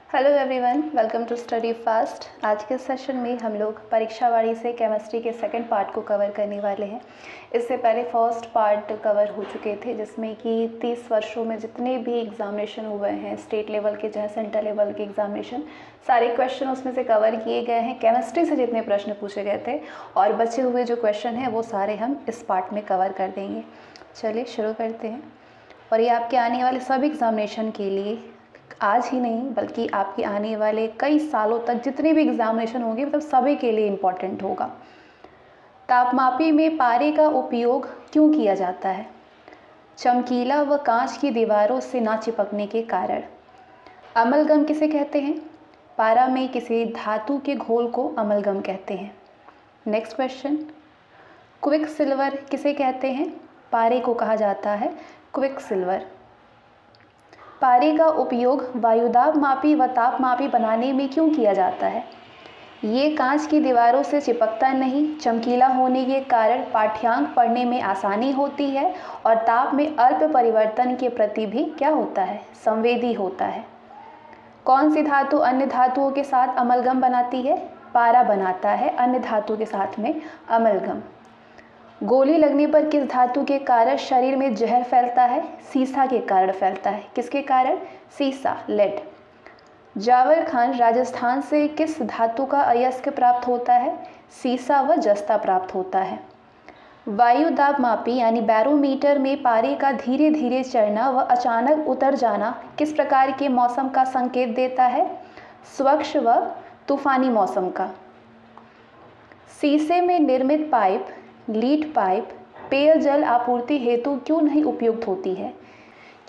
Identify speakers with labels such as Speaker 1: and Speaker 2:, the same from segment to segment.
Speaker 1: Hello everyone, welcome to study fast. आज के session में हम लोग परीक्षावाणी से केमिस्ट्री के सेकंड पार्ट को कवर करने वाले हैं। इससे पहले फर्स्ट पार्ट कवर हो चुके थे, जिसमें कि 30 वर्षों में जितने भी एग्जामिनेशन हुए हैं, स्टेट लेवल के चाहे सेंट्रल लेवल के एग्जामिनेशन, सारे क्वेश्चन उसमें से कवर किए गए हैं। केमिस्ट्री से जितने प्रश्न पूछे गए थे और बचे हुए जो क्वेश्चन हैं वो सारे हम इस पार्ट में कवर कर देंगे। चलिए शुरू करते हैं। और ये आपके आने वाले सब एग्जामिनेशन के लिए, आज ही नहीं बल्कि आपके आने वाले कई सालों तक जितने भी एग्जामिनेशन होंगे, मतलब सभी के लिए इम्पॉर्टेंट होगा। तापमापी में पारे का उपयोग क्यों किया जाता है? चमकीला व कांच की दीवारों से ना चिपकने के कारण। अमलगम किसे कहते हैं? पारा में किसी धातु के घोल को अमलगम कहते हैं। नेक्स्ट क्वेश्चन, क्विक सिल्वर किसे कहते हैं? पारे को कहा जाता है क्विक सिल्वर। पारे का उपयोग वायुदाब मापी व तापमापी बनाने में क्यों किया जाता है? ये कांच की दीवारों से चिपकता नहीं, चमकीला होने के कारण पाठ्यांक पढ़ने में आसानी होती है और ताप में अल्प परिवर्तन के प्रति भी क्या होता है? संवेदी होता है। कौन सी धातु अन्य धातुओं के साथ अमलगम बनाती है? पारा बनाता है अन्य धातु के साथ में अमलगम। गोली लगने पर किस धातु के कारण शरीर में जहर फैलता है? सीसा के कारण फैलता है। किसके कारण? सीसा, लेड। जावर खान राजस्थान से किस धातु का अयस्क प्राप्त होता है? सीसा व जस्ता प्राप्त होता है। वायु दाब मापी यानी बैरोमीटर में पारे का धीरे धीरे चढ़ना व अचानक उतर जाना किस प्रकार के मौसम का संकेत देता है? स्वच्छ व तूफानी मौसम का। शीशे में निर्मित पाइप, लीड पाइप पेयजल आपूर्ति हेतु क्यों नहीं उपयुक्त होती है?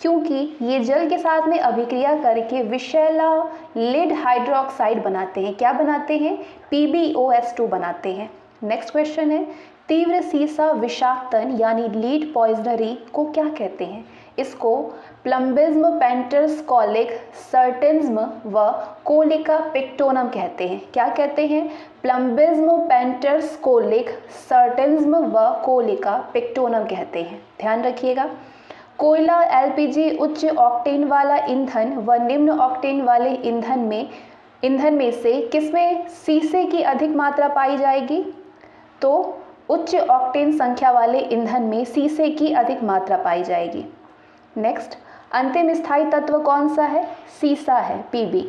Speaker 1: क्योंकि ये जल के साथ में अभिक्रिया करके विषैला लीड हाइड्रोक्साइड बनाते हैं। क्या बनाते हैं? PbOH2 बनाते हैं। नेक्स्ट क्वेश्चन है, तीव्र सीसा विषाक्तन यानी लीड पॉइजनरी को क्या कहते हैं? इसको प्लम्बिज्म, पेंटर्सकॉलिक, सर्टेनिज्म व कोलिका पिक्टोनम कहते हैं। क्या कहते हैं? प्लम्बिज्म, पेंटर्सकोलिक, सर्टेनिज्म व कोलिका पिक्टोनम कहते हैं। ध्यान रखिएगा। कोयला, LPG उच्च ऑक्टेन वाला ईंधन व निम्न ऑक्टेन वाले ईंधन में से किसमें सीसे की अधिक मात्रा पाई जाएगी? तो उच्च ऑक्टेन संख्या वाले ईंधन में सीसे की अधिक मात्रा पाई जाएगी। नेक्स्ट, अंतिम स्थायी तत्व कौन सा है? सीसा है, Pb।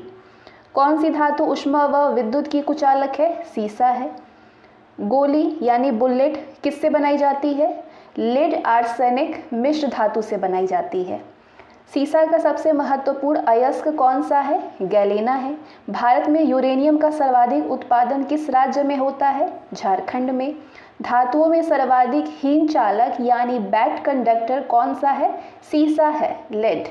Speaker 1: कौन सी धातु ऊष्मा व विद्युत की कुचालक है? सीसा है। गोली यानी बुलेट किससे बनाई जाती है? लेड आर्सेनिक मिश्र धातु से बनाई जाती है। सीसा का सबसे महत्वपूर्ण अयस्क कौन सा है? गैलेना है। भारत में यूरेनियम का सर्वाधिक उत्पादन किस राज्य में होता है? झारखंड में। धातुओं में सर्वाधिक हीन चालक यानी बैड कंडक्टर कौन सा है? सीसा है, लेड।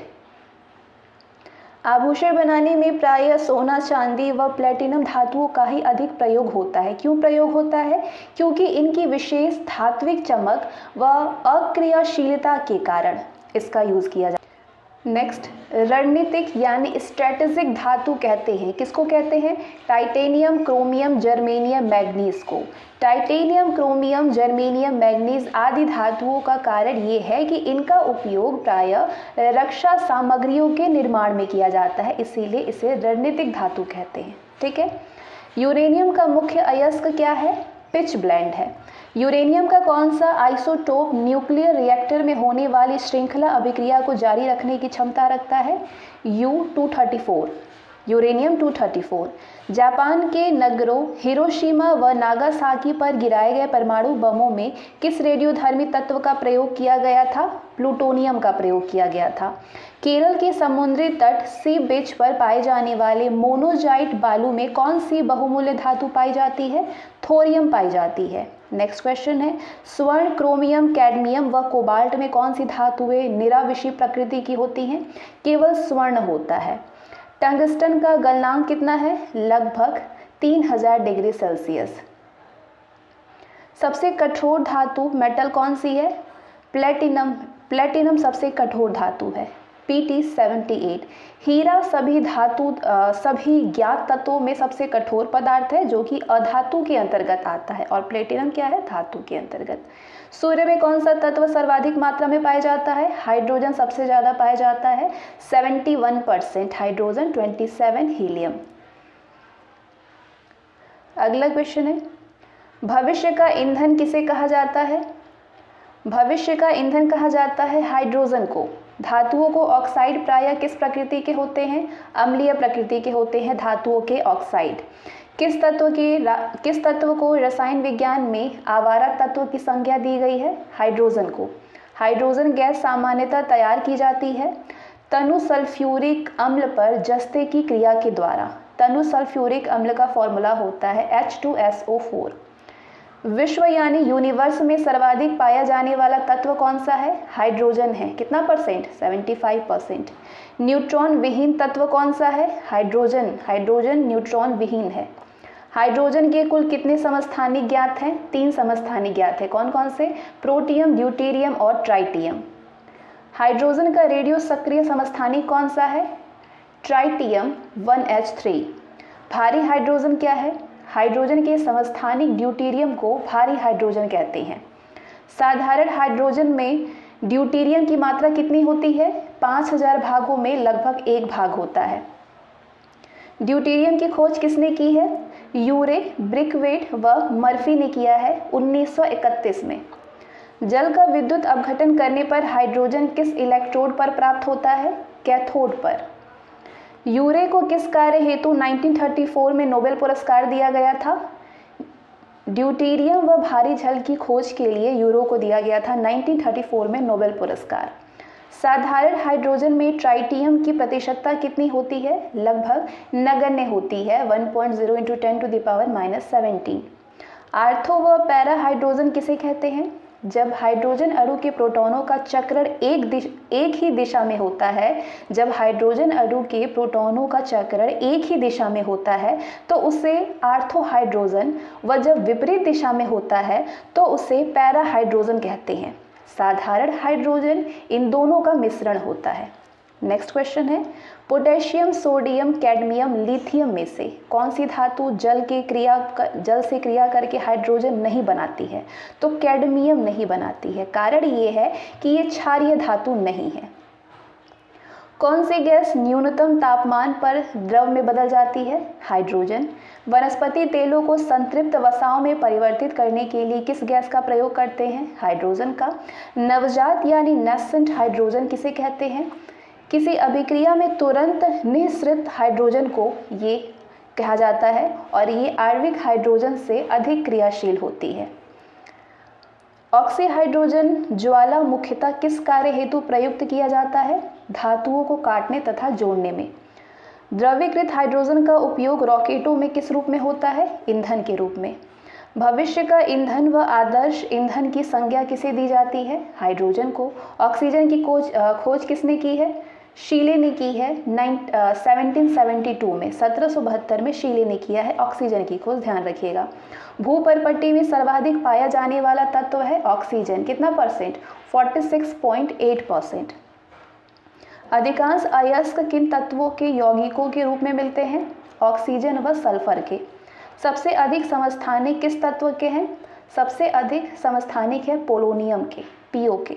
Speaker 1: आभूषण बनाने में प्रायः सोना, चांदी व प्लेटिनम धातुओं का ही अधिक प्रयोग होता है। क्यों प्रयोग होता है? क्योंकि इनकी विशेष धात्विक चमक व अक्रियाशीलता के कारण इसका यूज किया जाता है। नेक्स्ट, रणनीतिक यानी स्ट्रेटेजिक धातु कहते हैं। किसको कहते हैं? टाइटेनियम, क्रोमियम, जर्मेनियम, मैग्नीज को। टाइटेनियम, क्रोमियम, जर्मेनियम, मैग्नीज आदि धातुओं का कारण ये है कि इनका उपयोग प्रायः रक्षा सामग्रियों के निर्माण में किया जाता है, इसीलिए इसे रणनीतिक धातु कहते हैं। ठीक है। यूरेनियम का मुख्य अयस्क क्या है? पिच ब्लेंड है। यूरेनियम का कौन सा आइसोटोप न्यूक्लियर रिएक्टर में होने वाली श्रृंखला अभिक्रिया को जारी रखने की क्षमता रखता है? U-234, uranium 234। जापान के नगरों हिरोशिमा व नागासाकी पर गिराए गए परमाणु बमों में किस रेडियोधर्मी तत्व का प्रयोग किया गया था? प्लूटोनियम का प्रयोग किया गया था। केरल के समुद्री तट सी बीच पर पाए जाने वाले मोनोजाइट बालू में कौन सी बहुमूल्य धातु पाई जाती है? थोरियम पाई जाती है। नेक्स्ट क्वेश्चन है, स्वर्ण, क्रोमियम, कैडमियम व कोबाल्ट में कौन सी धातुएं निराविषी प्रकृति की होती हैं? केवल स्वर्ण होता है। टंगस्टन का गलनांक कितना है? लगभग 3000 डिग्री सेल्सियस। सबसे कठोर धातु मेटल कौन सी है? प्लेटिनम। प्लेटिनम सबसे कठोर धातु है, Pt78। हीरा सभी ज्ञात तत्वों में सबसे कठोर पदार्थ है जो कि अधातु के अंतर्गत आता है, और प्लेटिनम क्या है, धातु के अंतर्गत। सूर्य में कौन सा तत्व सर्वाधिक मात्रा में पाया जाता है, हाइड्रोजन सबसे ज्यादा पाया जाता है, 71% हाइड्रोजन, 27 हीलियम। अगला क्वेश्चन है, भविष्य का ईंधन किसे कहा जाता है? भविष्य का ईंधन कहा जाता है हाइड्रोजन को। धातुओं को ऑक्साइड प्रायः किस प्रकृति के होते हैं? अम्लीय प्रकृति के होते हैं धातुओं के ऑक्साइड। किस तत्व को रसायन विज्ञान में आवारा तत्व की संज्ञा दी गई है? हाइड्रोजन को। हाइड्रोजन गैस सामान्यतः तैयार की जाती है तनु सल्फ्यूरिक अम्ल पर जस्ते की क्रिया के द्वारा। तनु सल्फ्यूरिक अम्ल का फॉर्मूला होता है H2SO4। विश्व यानी यूनिवर्स में सर्वाधिक पाया जाने वाला तत्व कौन सा है? हाइड्रोजन है। कितना परसेंट? 75%। न्यूट्रॉन विहीन तत्व कौन सा है? हाइड्रोजन। हाइड्रोजन न्यूट्रॉन विहीन है। हाइड्रोजन के कुल कितने समस्थानिक ज्ञात हैं? 3 समस्थानिक ज्ञात है। कौन कौन से? प्रोटियम, ड्यूटेरियम और ट्राइटियम। हाइड्रोजन का रेडियो सक्रिय समस्थानिक कौन सा है? Tritium 1H3। भारी हाइड्रोजन क्या है? हाइड्रोजन के समस्थानिक ड्यूटेरियम को भारी हाइड्रोजन कहते हैं। साधारण हाइड्रोजन में ड्यूटेरियम की मात्रा कितनी होती है? 5000 भागों में लगभग 1 भाग होता है। ड्यूटेरियम की खोज किसने की है? यूरे, ब्रिकवेट व मर्फी ने किया है 1931 में। जल का विद्युत अपघटन करने पर हाइड्रोजन किस इलेक्ट्रोड पर प्राप्त होता है? कैथोड पर। यूरे को किस कार्य हेतु 1934 में नोबेल पुरस्कार दिया गया था? ड्यूटेरियम व भारी जल की खोज के लिए यूरो को दिया गया था 1934 में नोबेल पुरस्कार। साधारण हाइड्रोजन में ट्राइटियम की प्रतिशतता कितनी होती है? लगभग नगण्य होती है, 1.0 × 10⁻17। आर्थो व पैरा हाइड्रोजन किसे कहते हैं? जब हाइड्रोजन अणु के प्रोटॉनों का चक्रण एक ही दिशा में होता है, जब हाइड्रोजन अणु के प्रोटॉनों का चक्रण एक ही दिशा में होता है तो उसे आर्थो हाइड्रोजन, व जब विपरीत दिशा में होता है तो उसे पैरा हाइड्रोजन कहते हैं। साधारण हाइड्रोजन इन दोनों का मिश्रण होता है। नेक्स्ट क्वेश्चन है, पोटेशियम, सोडियम, कैडमियम, लिथियम में से कौन सी धातु जल से क्रिया करके हाइड्रोजन नहीं बनाती है? तो कैडमियम नहीं बनाती है। कारण ये है कि ये क्षारीय धातु नहीं है। कौन सी गैस न्यूनतम तापमान पर द्रव में बदल जाती है? हाइड्रोजन। वनस्पति तेलों को संतृप्त वसाओं में परिवर्तित करने के लिए किस गैस का प्रयोग करते हैं? हाइड्रोजन का। नवजात यानी नेसेंट हाइड्रोजन किसे कहते हैं? किसी अभिक्रिया में तुरंत निःसृत हाइड्रोजन को ये कहा जाता है, और ये आणविक हाइड्रोजन से अधिक क्रियाशील होती है। ऑक्सी हाइड्रोजन ज्वाला मुख्यतः किस कार्य हेतु प्रयुक्त किया जाता है? धातुओं को काटने तथा जोड़ने में। द्रवीकृत हाइड्रोजन का उपयोग रॉकेटों में किस रूप में होता है? ईंधन के रूप में। भविष्य का ईंधन व आदर्श ईंधन की संज्ञा किसे दी जाती है? हाइड्रोजन को। ऑक्सीजन की खोज किसने की है? शीले ने की है 1772 में, 1772 में शीले ने किया है ऑक्सीजन की खोज, ध्यान रखिएगा। भूपर्पट्टी में सर्वाधिक पाया जाने वाला तत्व है ऑक्सीजन। कितना परसेंट? 46.8%। अधिकांश अयस्क किन तत्वों के यौगिकों के रूप में मिलते हैं? ऑक्सीजन व सल्फर के। सबसे अधिक समस्थानिक किस तत्व के हैं? सबसे अधिक समस्थानिक है पोलोनियम के, पीओ के।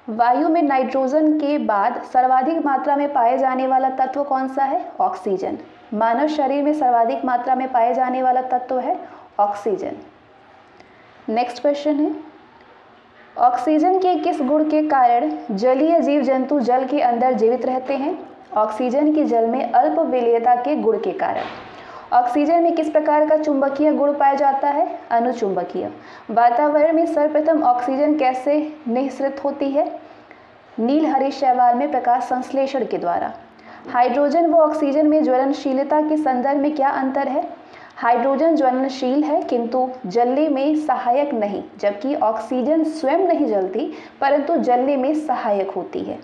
Speaker 1: वायु में नाइट्रोजन के बाद सर्वाधिक मात्रा में पाए जाने वाला तत्व कौन सा है? ऑक्सीजन। मानव शरीर में सर्वाधिक मात्रा में पाए जाने वाला तत्व है ऑक्सीजन। नेक्स्ट क्वेश्चन है, ऑक्सीजन के किस गुण के कारण जलीय जीव जंतु जल के अंदर जीवित रहते हैं? ऑक्सीजन की जल में अल्प विलेयता के गुण के कारण। ऑक्सीजन में किस प्रकार का चुंबकीय गुण पाया जाता है? अनुचुंबकीय। वातावरण में सर्वप्रथम ऑक्सीजन कैसे निःसृत होती है? नील हरे शैवाल में प्रकाश संश्लेषण के द्वारा। हाइड्रोजन व ऑक्सीजन में ज्वलनशीलता के संदर्भ में क्या अंतर है? हाइड्रोजन ज्वलनशील है किंतु जलने में सहायक नहीं, जबकि ऑक्सीजन स्वयं नहीं जलती परंतु जलने में सहायक होती है।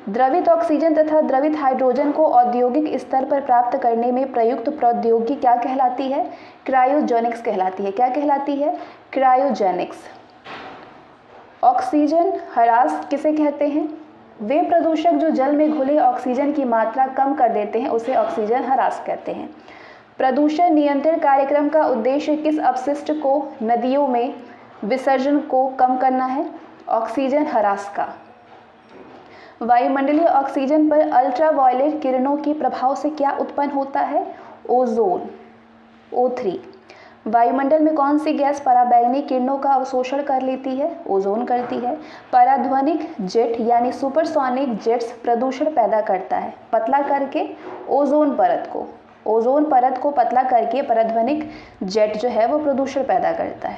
Speaker 1: द्रवित ऑक्सीजन तथा द्रवित हाइड्रोजन को औद्योगिक स्तर पर प्राप्त करने में प्रयुक्त प्रौद्योगिकी क्या कहलाती है? क्रायोजेनिक्स कहलाती है। क्या कहलाती है? क्रायोजेनिक्स। ऑक्सीजन ह्रास किसे कहते हैं? वे प्रदूषक जो जल में घुले ऑक्सीजन की मात्रा कम कर देते हैं उसे ऑक्सीजन ह्रास कहते हैं। प्रदूषण नियंत्रण कार्यक्रम का उद्देश्य किस अपशिष्ट को नदियों में विसर्जन को कम करना है? ऑक्सीजन ह्रास का। वायुमंडलीय ऑक्सीजन पर अल्ट्रावायलेट किरणों के प्रभाव से क्या उत्पन्न होता है? Ozone, O3। वायुमंडल में कौन सी गैस पराबैंगनी किरणों का अवशोषण कर लेती है? ओजोन करती है। पराध्वनिक जेट यानी सुपरसोनिक जेट्स प्रदूषण पैदा करता है पतला करके ओजोन परत को। ओजोन परत को पतला करके पराध्वनिक जेट जो है वो प्रदूषण पैदा करता है।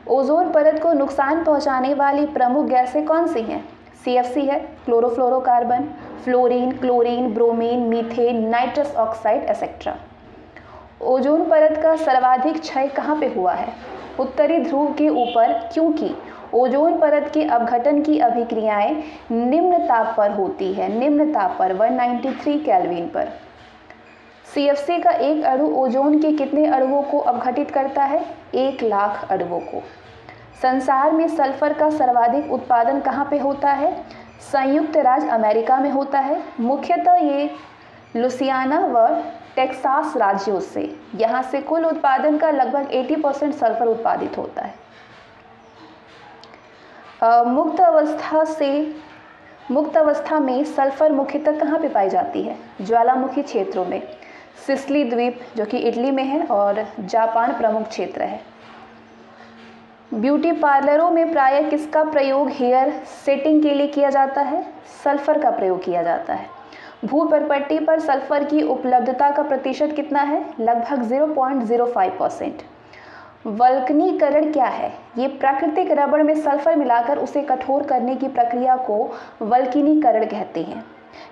Speaker 1: ओजोन परत को नुकसान पहुंचाने वाली प्रमुख गैसें कौन सी हैं? CFC है, chlorofluorocarbon, fluorine, chlorine, bromine, methane, nitrous oxide etcetera. Ozone परत का सर्वाधिक क्षय कहाँ पे हुआ है? उत्तरी ध्रुव के ऊपर, क्योंकि ओजोन परत के अपघटन की अभिक्रियाएं निम्न ताप पर होती है, निम्न ताप पर 193 केल्विन पर। CFC का एक अणु ओजोन के कितने अणुओं को अपघटित करता है? 1 लाख अणुओं को। संसार में सल्फर का सर्वाधिक उत्पादन कहाँ पे होता है? संयुक्त राज्य अमेरिका में होता है। मुख्यतः ये लुसियाना व टेक्सास राज्यों से, यहाँ से कुल उत्पादन का लगभग 80% सल्फर उत्पादित होता है। मुक्त अवस्था में सल्फर मुख्यतः कहाँ पे पाई जाती है? ज्वालामुखी क्षेत्रों में। सिसिली द्वीप जो कि इटली में है और जापान प्रमुख क्षेत्र है। ब्यूटी पार्लरों में प्रायः किसका प्रयोग हेयर सेटिंग के लिए किया जाता है? सल्फर का प्रयोग किया जाता है। भूपर्पट्टी पर सल्फर की उपलब्धता का प्रतिशत कितना है? लगभग 0.05%। वल्कनीकरण क्या है? ये प्राकृतिक रबड़ में सल्फर मिलाकर उसे कठोर करने की प्रक्रिया को वल्कनीकरण कहते हैं।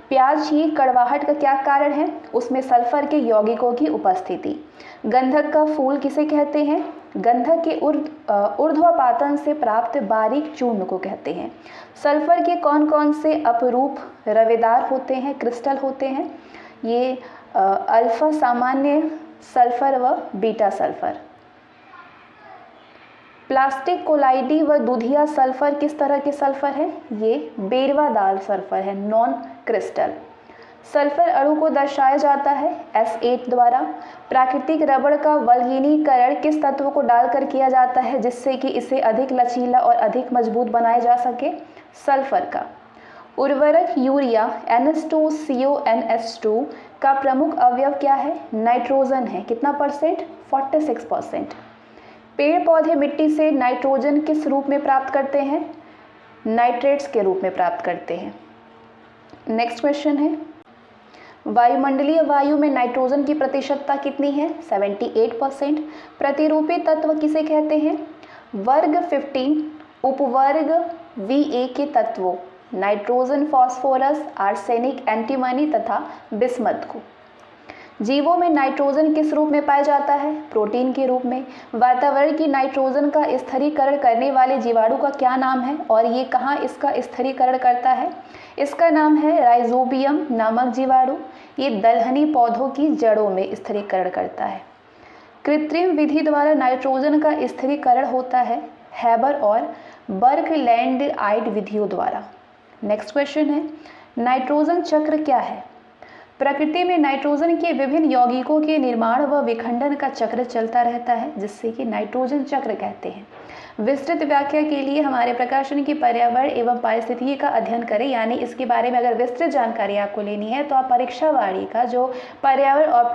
Speaker 1: प्याज की कड़वाहट का क्या कारण है? उसमें सल्फर के यौगिकों की उपस्थिति। गंधक का फूल किसे कहते हैं? गंधक के ऊर्ध्वपातन से प्राप्त बारीक चूर्ण को कहते हैं। सल्फर के कौन कौन से अपरूप रवेदार होते हैं, क्रिस्टल होते हैं? ये अल्फा सामान्य सल्फर व बीटा सल्फर। प्लास्टिक कोलाइडी व दूधिया सल्फर किस तरह के सल्फर है? ये बेरवादार सल्फर है, नॉन क्रिस्टल। सल्फर अणु को दर्शाया जाता है S8 द्वारा। प्राकृतिक रबड़ का वल्कनीकरण किस तत्व को डालकर किया जाता है जिससे कि इसे अधिक लचीला और अधिक मजबूत बनाया जा सके? सल्फर का। उर्वरक यूरिया NH2CONH2 का प्रमुख अवयव क्या है? नाइट्रोजन है। कितना परसेंट? 46%। पेड़ पौधे मिट्टी से नाइट्रोजन किस रूप में प्राप्त करते हैं? नाइट्रेट्स के रूप में प्राप्त करते हैं। नेक्स्ट क्वेश्चन है, वायुमंडलीय वायु में नाइट्रोजन की प्रतिशतता कितनी है? 78%। प्रतिरूपी तत्व किसे कहते हैं? वर्ग 15 उपवर्ग Va के तत्वों नाइट्रोजन, फास्फोरस, आर्सेनिक, एंटीमनी तथा बिस्मथ को। जीवों में नाइट्रोजन किस रूप में पाया जाता है? प्रोटीन के रूप में। वातावरण की नाइट्रोजन का स्थिरीकरण करने वाले जीवाणु का क्या नाम है और ये कहाँ इसका स्थिरीकरण करता है? इसका नाम है राइजोबियम नामक जीवाणु। ये दलहनी पौधों की जड़ों में स्थिरीकरण करता है। कृत्रिम विधि द्वारा नाइट्रोजन का स्थिरीकरण होता है हैबर और बर्कलैंड विधियों द्वारा। नेक्स्ट क्वेश्चन है, नाइट्रोजन चक्र क्या है? प्रकृति में नाइट्रोजन के विभिन्न यौगिकों के निर्माण व विखंडन का चक्र चलता रहता है जिससे कि नाइट्रोजन चक्र कहते हैं। विस्तृत व्याख्या के लिए हमारे प्रकाशन की पर्यावरण एवं पारिस्थितिकी का अध्ययन करें, यानी इसके बारे में अगर विस्तृत जानकारी आपको लेनी है तो आप परीक्षावाणी का जो पर्यावरण और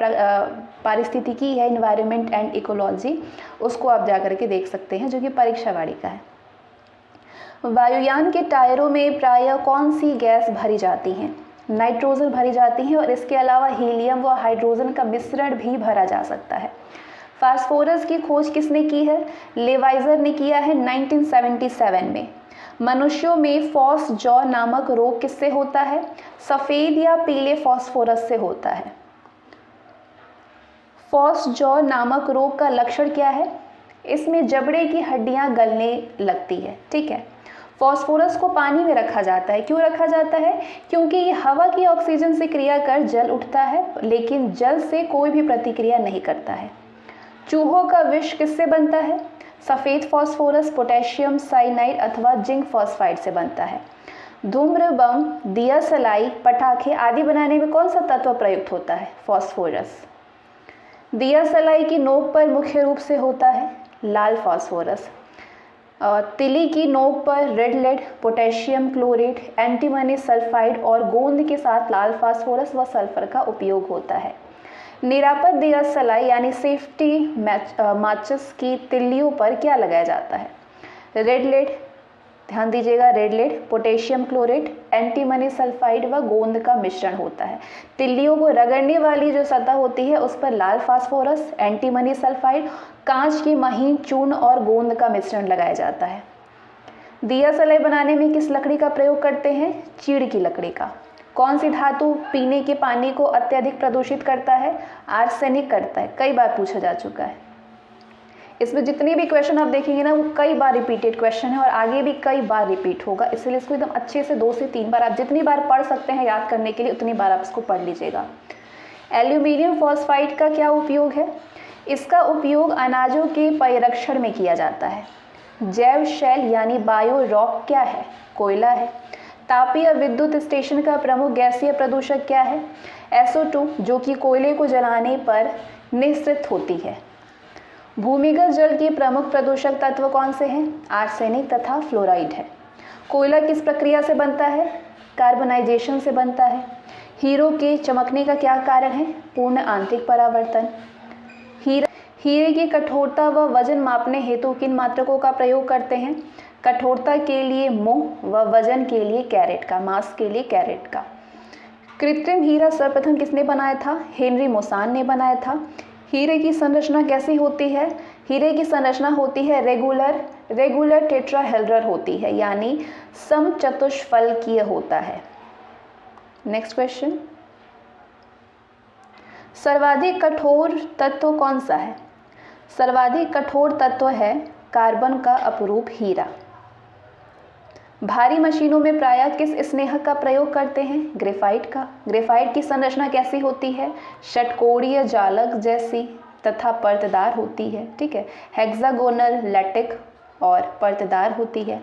Speaker 1: पारिस्थितिकी है, इन्वायरमेंट एंड इकोलॉजी, उसको आप जाकर के देख सकते हैं जो कि परीक्षावाणी का है। वायुयान के टायरों में प्रायः कौन सी गैस भरी जाती है? नाइट्रोजन भरी जाती है और इसके अलावा हीलियम व हाइड्रोजन का मिश्रण भी भरा जा सकता है। फास्फोरस की खोज किसने की है? लेवाइजर ने किया है 1977 में। मनुष्यों में फॉस जॉ नामक रोग किससे होता है? सफ़ेद या पीले फास्फोरस से होता है। फॉस जॉ नामक रोग का लक्षण क्या है? इसमें जबड़े की हड्डियां गलने लगती है। ठीक है, फास्फोरस को पानी में रखा जाता है। क्यों रखा जाता है? क्योंकि ये हवा की ऑक्सीजन से क्रिया कर जल उठता है लेकिन जल से कोई भी प्रतिक्रिया नहीं करता है। चूहों का विष किससे बनता है? सफ़ेद फास्फोरस, पोटेशियम साइनाइड अथवा जिंक फॉस्फाइड से बनता है। धूम्र बम, दिया सलाई, पटाखे आदि बनाने में कौन सा तत्व प्रयुक्त होता है? फास्फोरस। दिया सलाई की नोक पर मुख्य रूप से होता है लाल फास्फोरस। तिली की नोक पर red lead, potassium chlorate, antimony sulphide और गोंद के साथ लाल फास्फोरस व सल्फर का उपयोग होता है। निरापद दिया सलाई यानी सेफ्टी माचिस की तिल्लियों पर क्या लगाया जाता है? रेड लेड, ध्यान दीजिएगा, red lead, potassium chlorate, antimony sulphide व गोंद का मिश्रण होता है। तिल्लियों को रगड़ने वाली जो सतह होती है उस पर लाल फास्फोरस, एंटीमनी सल्फाइड, कांच की महीन चूर्ण और गोंद का मिश्रण लगाया जाता है। दिया सलाई बनाने में किस लकड़ी का प्रयोग करते हैं? चीड़ की लकड़ी का। कौन सी धातु पीने के पानी को अत्यधिक प्रदूषित करता है? आर्सेनिक करता है। कई बार पूछा जा चुका है। इसमें जितनी भी क्वेश्चन आप देखेंगे ना वो कई बार रिपीटेड क्वेश्चन है और आगे भी कई बार रिपीट होगा, इसलिए इसको एकदम अच्छे से 2 से 3 बार आप जितनी बार पढ़ सकते हैं याद करने के लिए उतनी बार आप इसको पढ़ लीजिएगा। एल्यूमिनियम फॉस्फाइड का क्या उपयोग है? इसका उपयोग अनाजों के परिरक्षण में किया जाता है। जैव शैल यानी बायो रॉक क्या है? कोयला है। तापीय विद्युत स्टेशन का प्रमुख गैसीय प्रदूषक क्या है? SO2, जो कि कोयले को जलाने पर निःसृत होती है। भूमिगत जल के प्रमुख प्रदूषक तत्व कौन से हैं? आर्सेनिक तथा फ्लोराइड है। कोयला किस प्रक्रिया से बनता है? कार्बनाइजेशन से बनता है। हीरो के चमकने का क्या कारण है? पूर्ण आंतरिक परावर्तन। हीरे की कठोरता व वजन मापने हेतु किन मात्रकों का प्रयोग करते हैं? कठोरता के लिए मोह व वजन के लिए कैरेट का, मास के लिए कैरेट का। कृत्रिम हीरा सर्वप्रथम किसने बनाया था? हेनरी मोसान ने बनाया था। हीरे की संरचना कैसी होती है? हीरे की संरचना होती है रेगुलर टेट्राहेड्रल होती है, यानी समचतुष्फलकीय होता है। नेक्स्ट क्वेश्चन, सर्वाधिक कठोर तत्व कौन सा है? सर्वाधिक कठोर तत्व है कार्बन का अपरूप हीरा। भारी मशीनों में प्रायः किस स्नेहक का प्रयोग करते हैं? ग्रेफाइट का। ग्रेफाइट की संरचना कैसी होती है? षटकोणीय जालक जैसी तथा परतदार होती है। ठीक है, हेक्सागोनल, लैटिक और परतदार होती है।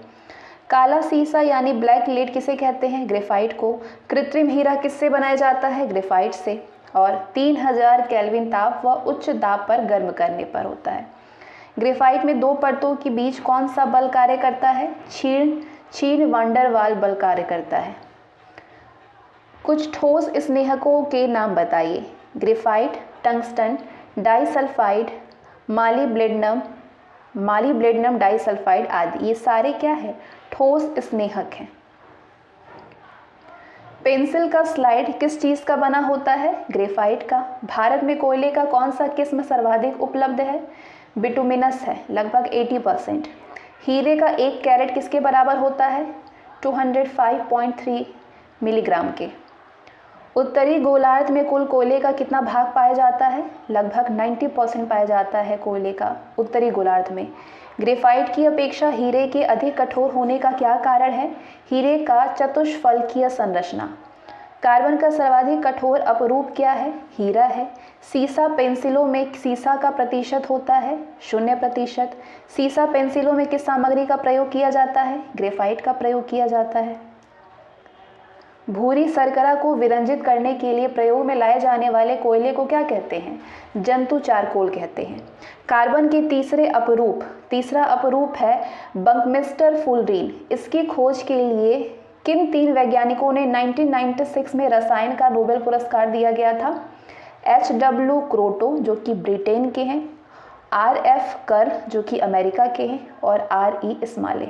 Speaker 1: काला सीसा यानी ब्लैक लेड किसे कहते हैं? ग्रेफाइट को। कृत्रिम हीरा किससे बनाया जाता है? ग्रेफाइट से, और 3000 केल्विन ताप व उच्च दाब पर गर्म करने पर होता है। ग्रेफाइट में 2 परतों के बीच कौन सा बल कार्य करता है? क्षीण वांडरवाल बल कार्य करता है। कुछ ठोस स्नेहकों के नाम बताइए। ग्रेफाइट, टंगस्टन, डाइसल्फाइड, मालीब्लेडनम डाइसल्फाइड आदि, ये सारे क्या है? ठोस स्नेहक हैं। पेंसिल का स्लाइड किस चीज का बना होता है? ग्रेफाइट का। भारत में कोयले का कौन सा किस्म सर्वाधिक उपलब्ध है? बिटुमिनस है, लगभग 80%। हीरे का 1 कैरेट किसके बराबर होता है? 205.3 मिलीग्राम के। उत्तरी गोलार्ध में कुल कोयले का कितना भाग पाया जाता है? लगभग 90% पाया जाता है कोयले का उत्तरी गोलार्ध में। ग्रेफाइट की अपेक्षा हीरे के अधिक कठोर होने का क्या कारण है? हीरे का चतुष्फलकीय संरचना। कार्बन का सर्वाधिक कठोर अपरूप क्या है? हीरा है। सीसा पेंसिलों में सीसा का प्रतिशत होता है 0%। सीसा पेंसिलों में किस सामग्री का प्रयोग किया जाता है? ग्रेफाइट का प्रयोग किया जाता है। भूरी शर्करा को विरंजित करने के लिए प्रयोग में लाए जाने वाले कोयले को क्या कहते हैं? जंतु चारकोल कहते हैं। कार्बन के तीसरा अपरूप है बंकमिस्टर फुलरीन। इसकी खोज के लिए किन 3 वैज्ञानिकों ने 1996 में रसायन का नोबेल पुरस्कार दिया गया था? HW क्रोटो, जो कि ब्रिटेन के हैं, RF कर, जो कि अमेरिका के हैं, और RE स्माले।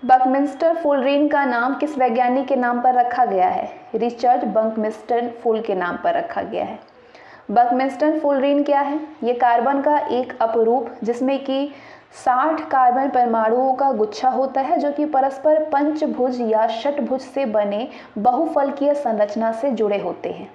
Speaker 1: बंकमिस्टर फुलरीन का नाम किस वैज्ञानिक के नाम पर रखा गया है? रिचर्ड बंकमिस्टर फुल के नाम पर रखा गया है। बंकमिस्टर फुलरीन क्या है? ये कार्बन का एक अपरूप जिसमें कि 60 कार्बन परमाणुओं का गुच्छा होता है, जो कि परस्पर पंचभुज या षटभुज से बने बहुफलकीय संरचना से जुड़े होते हैं।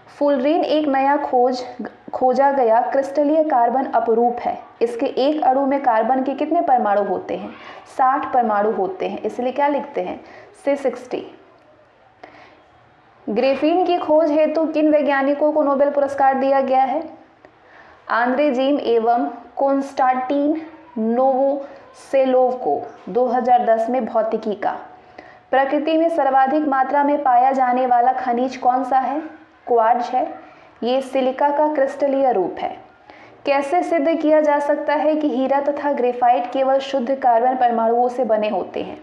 Speaker 1: फुलरीन एक नया खोजा गया क्रिस्टलीय कार्बन अपरूप है। इसके एक अणु में कार्बन के कितने परमाणु होते हैं? 60 परमाणु होते हैं, इसलिए क्या लिखते हैं? C60। ग्रेफीन की खोज हेतु किन वैज्ञानिकों को नोबेल पुरस्कार दिया गया है? आंद्रे जीम एवं कोंस्टांटिन नोवोसिल्स्की सेलोव को 2010 में भौतिकी का। प्रकृति में सर्वाधिक मात्रा में पाया जाने वाला खनिज कौन सा है? क्वार्ट्ज है। ये सिलिका का क्रिस्टलीय रूप है। कैसे सिद्ध किया जा सकता है कि हीरा तथा ग्रेफाइट केवल शुद्ध कार्बन परमाणुओं से बने होते हैं?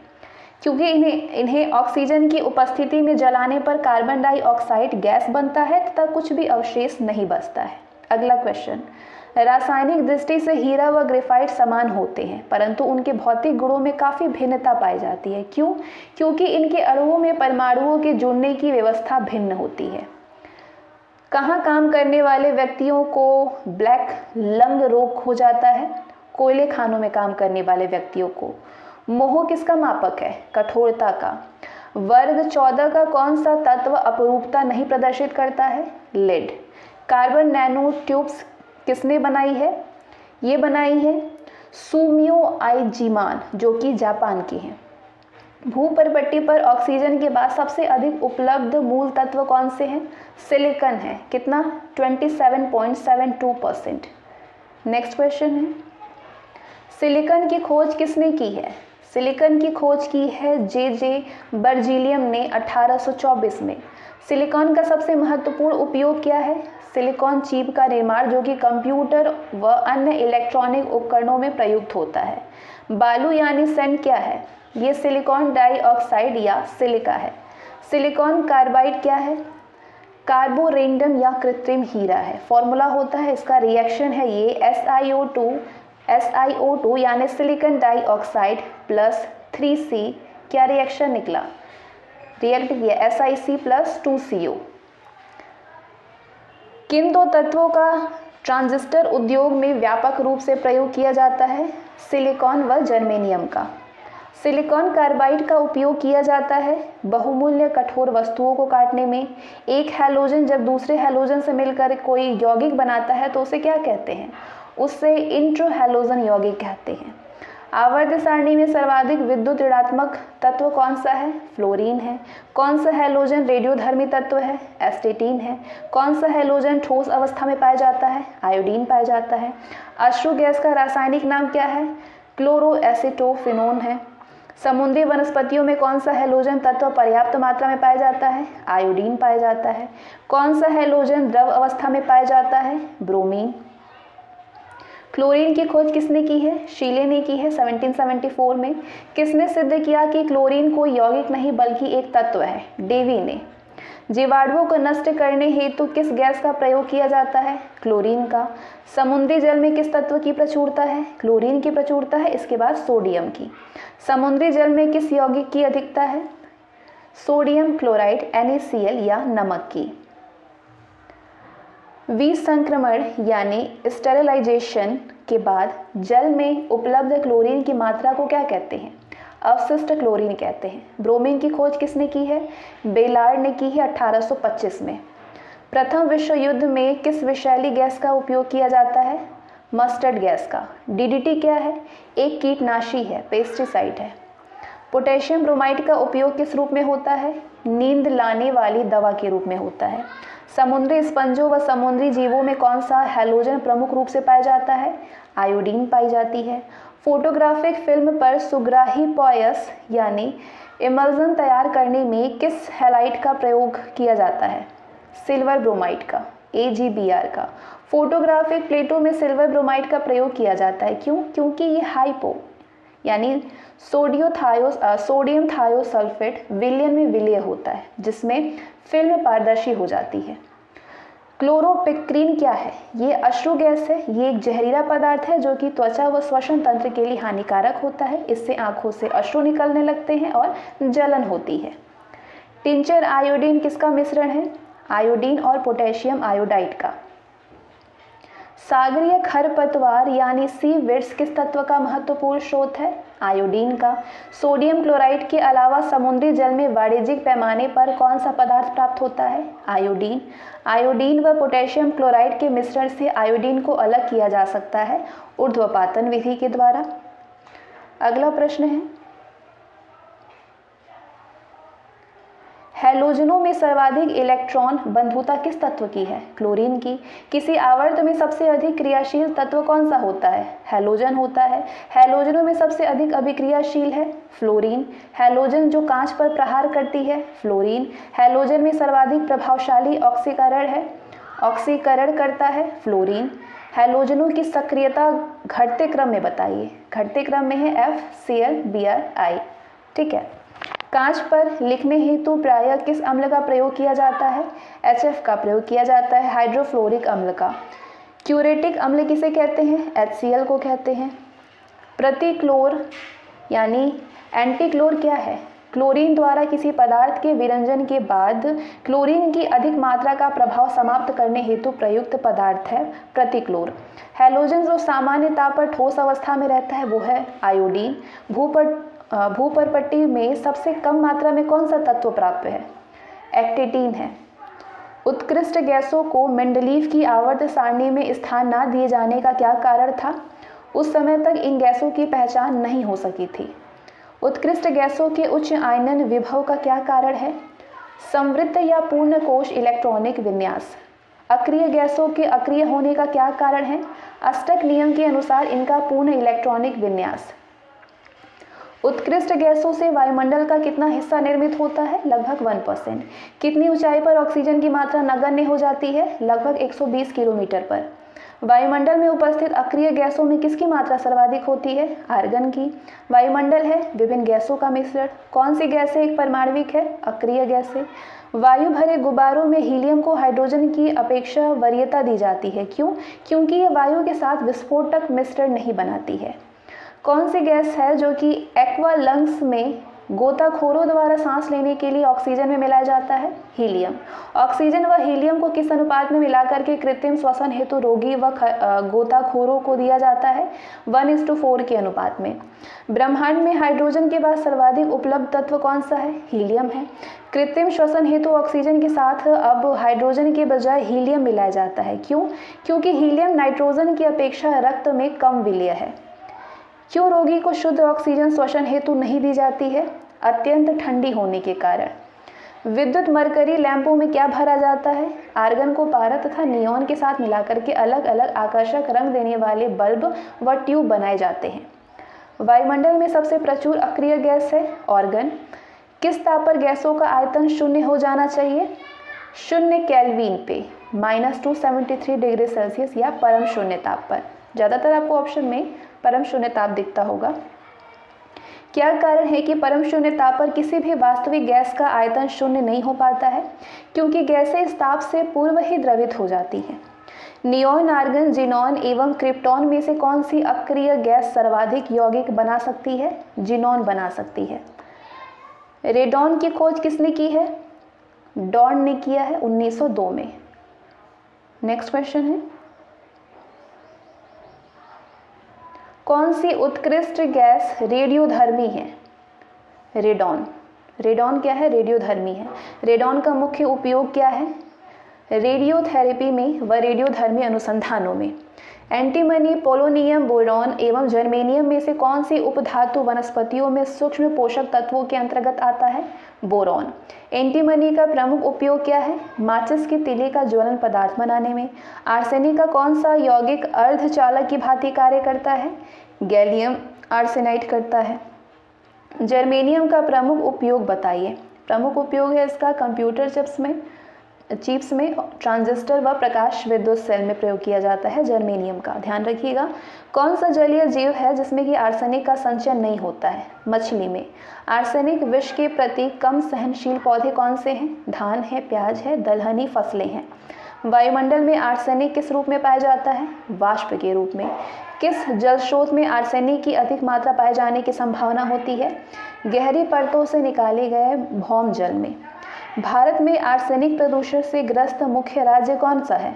Speaker 1: क्योंकि इन्हें ऑक्सीजन की उपस्थिति में जलाने पर कार्बन डाइऑक्साइड गैस बनता है तथा कुछ भी अवशेष नहीं बचता है। अगला क्वेश्चन, रासायनिक दृष्टि से हीरा व ग्रेफाइट समान होते हैं परंतु उनके भौतिक गुणों में काफ़ी भिन्नता पाई जाती है। क्यों? क्योंकि इनके अणुओं में परमाणुओं के जुड़ने की व्यवस्था भिन्न होती है। कहाँ काम करने वाले व्यक्तियों को ब्लैक लंग रोग हो जाता है? कोयले खानों में काम करने वाले व्यक्तियों को। मोह किसका मापक है? कठोरता का। वर्ग 14 का कौन सा तत्व अपरूपता नहीं प्रदर्शित करता है? लेड। कार्बन नैनो ट्यूब्स किसने बनाई है? ये बनाई है सुमियो आइजिमान, जो कि जापान की है। भूपर्पट्टी पर ऑक्सीजन के बाद सबसे अधिक उपलब्ध मूल तत्व कौन से हैं? सिलिकॉन है। कितना? 27.72%। नेक्स्ट क्वेश्चन है, सिलिकॉन की खोज किसने की है? सिलिकॉन की खोज की है जे बर्जीलियम ने 1824 में। सिलिकॉन का सबसे महत्वपूर्ण उपयोग क्या है? सिलिकॉन चिप का निर्माण, जो कि कंप्यूटर व अन्य इलेक्ट्रॉनिक उपकरणों में प्रयुक्त होता है। बालू यानी सैंड क्या है? ये सिलिकॉन डाइऑक्साइड या सिलिका है। सिलिकॉन कार्बाइड क्या है? कार्बोरेंडम या कृत्रिम हीरा है। फॉर्मूला होता है इसका, रिएक्शन है ये SiO2 यानी सिलिकॉन डाइऑक्साइड प्लस 3C। क्या रिएक्शन निकला? रिएक्ट किया SiC प्लस 2CO। किन दो तत्वों का ट्रांजिस्टर उद्योग में व्यापक रूप से प्रयोग किया जाता है? सिलिकॉन व जर्मेनियम का। सिलिकॉन कार्बाइड का उपयोग किया जाता है बहुमूल्य कठोर वस्तुओं को काटने में। एक हैलोजन जब दूसरे हैलोजन से मिलकर कोई यौगिक बनाता है तो उसे क्या कहते हैं? उसे इंट्रोहैलोजन यौगिक कहते हैं। आवर्त सारणी में सर्वाधिक विद्युत ऋणात्मक तत्व कौन सा है? फ्लोरीन है। कौन सा हैलोजन रेडियोधर्मी तत्व है? एस्टेटीन है। कौन सा हैलोजन ठोस अवस्था में पाया जाता है? आयोडीन पाया जाता है। अश्रु गैस का रासायनिक नाम क्या है? क्लोरोएसिटोफिनोन है। समुद्री वनस्पतियों में कौन सा हैलोजन तत्व पर्याप्त मात्रा में पाया जाता है? आयोडीन पाया जाता है। कौन सा हैलोजन द्रव अवस्था में पाया जाता है? ब्रोमीन। क्लोरीन की खोज किसने की है? शीले ने की है 1774 में। किसने सिद्ध किया कि क्लोरीन कोई यौगिक नहीं बल्कि एक तत्व है? डेवी ने। जीवाणुओं को नष्ट करने हेतु किस गैस का प्रयोग किया जाता है? क्लोरीन का। समुद्री जल में किस तत्व की प्रचुरता है? क्लोरीन की प्रचुरता है। इसके बाद सोडियम की। समुद्री जल में किस यौगिक की अधिकता है? सोडियम क्लोराइड NaCl या नमक की। विसंक्रमण यानी स्टेरिलाइजेशन के बाद जल में उपलब्ध क्लोरीन की मात्रा को क्या कहते हैं? अवशिष्ट क्लोरीन कहते हैं। ब्रोमीन की खोज किसने की है? बेलार्ड ने की है 1825 में। प्रथम विश्व युद्ध में किस विषैली गैस का उपयोग किया जाता है? मस्टर्ड गैस का। DDT क्या है? एक कीटनाशी है, पेस्टिसाइड है। पोटेशियम ब्रोमाइड का उपयोग किस रूप में होता है? नींद लाने वाली दवा के रूप में होता है। समुद्री स्पंजों व समुद्री जीवों में कौन सा हैलोजन प्रमुख रूप से पाया जाता है? आयोडीन पाई जाती है। फोटोग्राफिक फिल्म पर सुग्राही पॉयस यानी इमल्जन तैयार करने में किस हैलाइड का प्रयोग किया जाता है? सिल्वर ब्रोमाइड का, AgBr का। फोटोग्राफिक प्लेटों में सिल्वर ब्रोमाइड का प्रयोग किया जाता है। क्यों? क्योंकि ये हाइपो यानी सोडियम थायोसल्फेट विलयन में विलय होता है, जिसमें फिल्म पारदर्शी हो जाती है। क्लोरोपिक्रीन क्या है? ये अश्रु गैस है। ये एक जहरीला पदार्थ है जो कि त्वचा व श्वसन तंत्र के लिए हानिकारक होता है। इससे आंखों से अश्रु निकलने लगते हैं और जलन होती है। टिंचर आयोडीन किसका मिश्रण है? आयोडीन और पोटेशियम आयोडाइड का। सागरीय खरपतवार यानी सीविड्स किस तत्व का महत्वपूर्ण स्रोत है? आयोडीन का। सोडियम क्लोराइड के अलावा समुद्री जल में वाणिज्यिक पैमाने पर कौन सा पदार्थ प्राप्त होता है? आयोडीन। आयोडीन व पोटेशियम क्लोराइड के मिश्रण से आयोडीन को अलग किया जा सकता है ऊर्ध्वपातन विधि के द्वारा। अगला प्रश्न है, हैलोजनों में सर्वाधिक इलेक्ट्रॉन बंधुता किस तत्व की है? क्लोरीन की। किसी आवर्त में सबसे अधिक क्रियाशील तत्व कौन सा होता है? हैलोजन होता है। हैलोजनों में सबसे अधिक अभिक्रियाशील है फ्लोरीन। हैलोजन जो कांच पर प्रहार करती है, फ्लोरीन। हैलोजन में सर्वाधिक प्रभावशाली ऑक्सीकरण करता है, फ्लोरीन। हैलोजनों की सक्रियता घटते क्रम में बताइए। घटते क्रम में है FCl, Br, I। ठीक है। कांच पर लिखने हेतु प्रायः किस अम्ल का प्रयोग किया जाता है? HF का प्रयोग किया जाता है, हाइड्रोफ्लोरिक अम्ल का। क्यूरेटिक अम्ल किसे कहते हैं? HCl को कहते हैं। प्रतिक्लोर यानी एंटीक्लोर क्या है? क्लोरीन द्वारा किसी पदार्थ के विरंजन के बाद क्लोरीन की अधिक मात्रा का प्रभाव समाप्त करने हेतु प्रयुक्त पदार्थ है प्रतिक्लोर। हैलोजन जो सामान्य ताप पर ठोस अवस्था में रहता है वो है आयोडीन। भूपर्पट्टी में सबसे कम मात्रा में कौन सा तत्व प्राप्त है? एक्टिटीन है। उत्कृष्ट गैसों को मेंडलीव की आवर्त सारणी में स्थान न दिए जाने का क्या कारण था? उस समय तक इन गैसों की पहचान नहीं हो सकी थी। उत्कृष्ट गैसों के उच्च आयनन विभव का क्या कारण है? संवृत्त या पूर्ण कोश इलेक्ट्रॉनिक विन्यास। अक्रिय गैसों के अक्रिय होने का क्या कारण है? अष्टक नियम के अनुसार इनका पूर्ण इलेक्ट्रॉनिक विन्यास। उत्कृष्ट गैसों से वायुमंडल का कितना हिस्सा निर्मित होता है? लगभग 1%। कितनी ऊंचाई पर ऑक्सीजन की मात्रा नगण्य हो जाती है? लगभग 120 किलोमीटर पर। वायुमंडल में उपस्थित अक्रिय गैसों में किसकी मात्रा सर्वाधिक होती है? आर्गन की। वायुमंडल है विभिन्न गैसों का मिश्रण। कौन सी गैसें एक परमाणविक है? अक्रिय गैसें। वायु भरे गुब्बारों में हीलियम को हाइड्रोजन की अपेक्षा वरीयता दी जाती है। क्यों? क्योंकि ये वायु के साथ विस्फोटक मिश्रण नहीं बनाती है। कौन सी गैस है जो कि एक्वा लंग्स में गोताखोरों द्वारा सांस लेने के लिए ऑक्सीजन में मिलाया जाता है? हीलियम। ऑक्सीजन व हीलियम को किस अनुपात में मिलाकर के कृत्रिम श्वसन हेतु रोगी व गोताखोरों को दिया जाता है? 1:4 के अनुपात में। ब्रह्मांड में हाइड्रोजन के बाद सर्वाधिक उपलब्ध तत्व कौन सा है? हीलियम है। कृत्रिम श्वसन हेतु ऑक्सीजन के साथ अब हाइड्रोजन के बजाय हीलियम मिलाया जाता है। क्यों? क्योंकि हीलियम नाइट्रोजन की अपेक्षा रक्त में कम विलेय है। क्यों रोगी को शुद्ध ऑक्सीजन श्वसन हेतु नहीं दी जाती है? अत्यंत ठंडी होने के कारण। विद्युत मरकरी लैंपों में क्या भरा जाता है? आर्गन को पारा तथा नियॉन के साथ मिलाकर के अलग अलग आकर्षक रंग देने वाले बल्ब व ट्यूब बनाए जाते हैं। वायुमंडल में सबसे प्रचुर अक्रिय गैस है ऑर्गन। किस ताप पर गैसों का आयतन शून्य हो जाना चाहिए? 0 केल्विन पे, -273 डिग्री सेल्सियस या परम शून्य ताप पर। ज़्यादातर आपको ऑप्शन में परम शून्य ताप दिखता होगा। क्या कारण है कि परम शून्य ताप पर किसी भी वास्तविक गैस का आयतन शून्य नहीं हो पाता है? क्योंकि गैसें इस ताप से पूर्व ही द्रवित हो जाती हैं। नियॉन, आर्गन, जिनॉन एवं क्रिप्टॉन में से कौन सी अक्रिय गैस सर्वाधिक यौगिक बना सकती है? जिनॉन बना सकती है। रेडॉन की खोज किसने की है? डॉर्न ने किया है 1902 में। नेक्स्ट क्वेश्चन है, कौन सी उत्कृष्ट गैस रेडियोधर्मी है? रेडॉन। रेडॉन क्या है? रेडियोधर्मी है। रेडॉन का मुख्य उपयोग क्या है? रेडियोथेरेपी में व रेडियोधर्मी अनुसंधानों में। एंटीमनी, पोलोनियम, बोरॉन एवं जर्मेनियम में से कौन सी उपधातु वनस्पतियों में सूक्ष्म पोषक तत्वों के अंतर्गत आता है? बोरॉन। एंटीमनी का प्रमुख उपयोग क्या है? माचिस की तीली का ज्वलन पदार्थ बनाने में। आर्सेनिक का कौन सा यौगिक अर्धचालक की भांति कार्य करता है? गैलियम आर्सेनाइड करता है। जर्मेनियम का प्रमुख उपयोग बताइए। प्रमुख उपयोग है इसका कंप्यूटर चिप्स में ट्रांजिस्टर व प्रकाश विद्युत सेल में प्रयोग किया जाता है जर्मेनियम का। ध्यान रखिएगा। कौन सा जलीय जीव है जिसमें कि आर्सेनिक का संचयन नहीं होता है? मछली में। आर्सेनिक विष के प्रति कम सहनशील पौधे कौन से हैं? धान है, प्याज है, दलहनी फसलें हैं। वायुमंडल में आर्सेनिक किस रूप में पाया जाता है? वाष्प के रूप में। किस जल स्रोत में आर्सेनिक की अधिक मात्रा पाए जाने की संभावना होती है? गहरी परतों से निकाले गए भौम जल में। भारत में आर्सेनिक प्रदूषण से ग्रस्त मुख्य राज्य कौन सा है?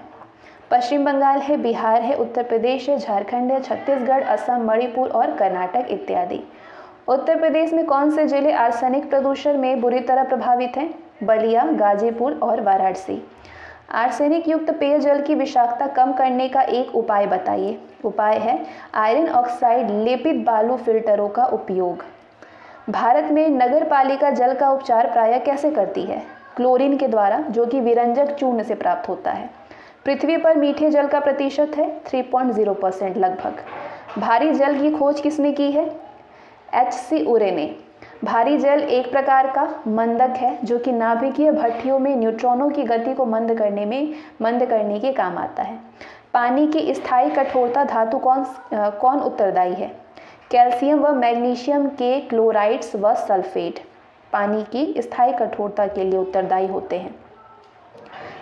Speaker 1: पश्चिम बंगाल है, बिहार है, उत्तर प्रदेश है, झारखंड है, छत्तीसगढ़, असम, मणिपुर और कर्नाटक इत्यादि। उत्तर प्रदेश में कौन से जिले आर्सेनिक प्रदूषण में बुरी तरह प्रभावित हैं? बलिया, गाजीपुर और वाराणसी। आर्सेनिक युक्त पेयजल की विषाक्तता कम करने का एक उपाय बताइए। उपाय है आयरन ऑक्साइड लेपित बालू फिल्टरों का उपयोग। भारत में नगर पालिका जल का उपचार प्रायः कैसे करती है? क्लोरीन के द्वारा, जो कि विरंजक चूर्ण से प्राप्त होता है। पृथ्वी पर मीठे जल का प्रतिशत है 3.0% लगभग। भारी जल की खोज किसने की है? H.C. उरे ने। भारी जल एक प्रकार का मंदक है जो कि नाभिकीय भट्ठियों में न्यूट्रॉनों की गति को मंद करने के काम आता है। पानी की स्थायी कठोरता धातु कौन उत्तरदायी है? कैल्शियम व मैग्नीशियम के क्लोराइड्स व सल्फेट पानी की स्थायी कठोरता के लिए उत्तरदायी होते हैं।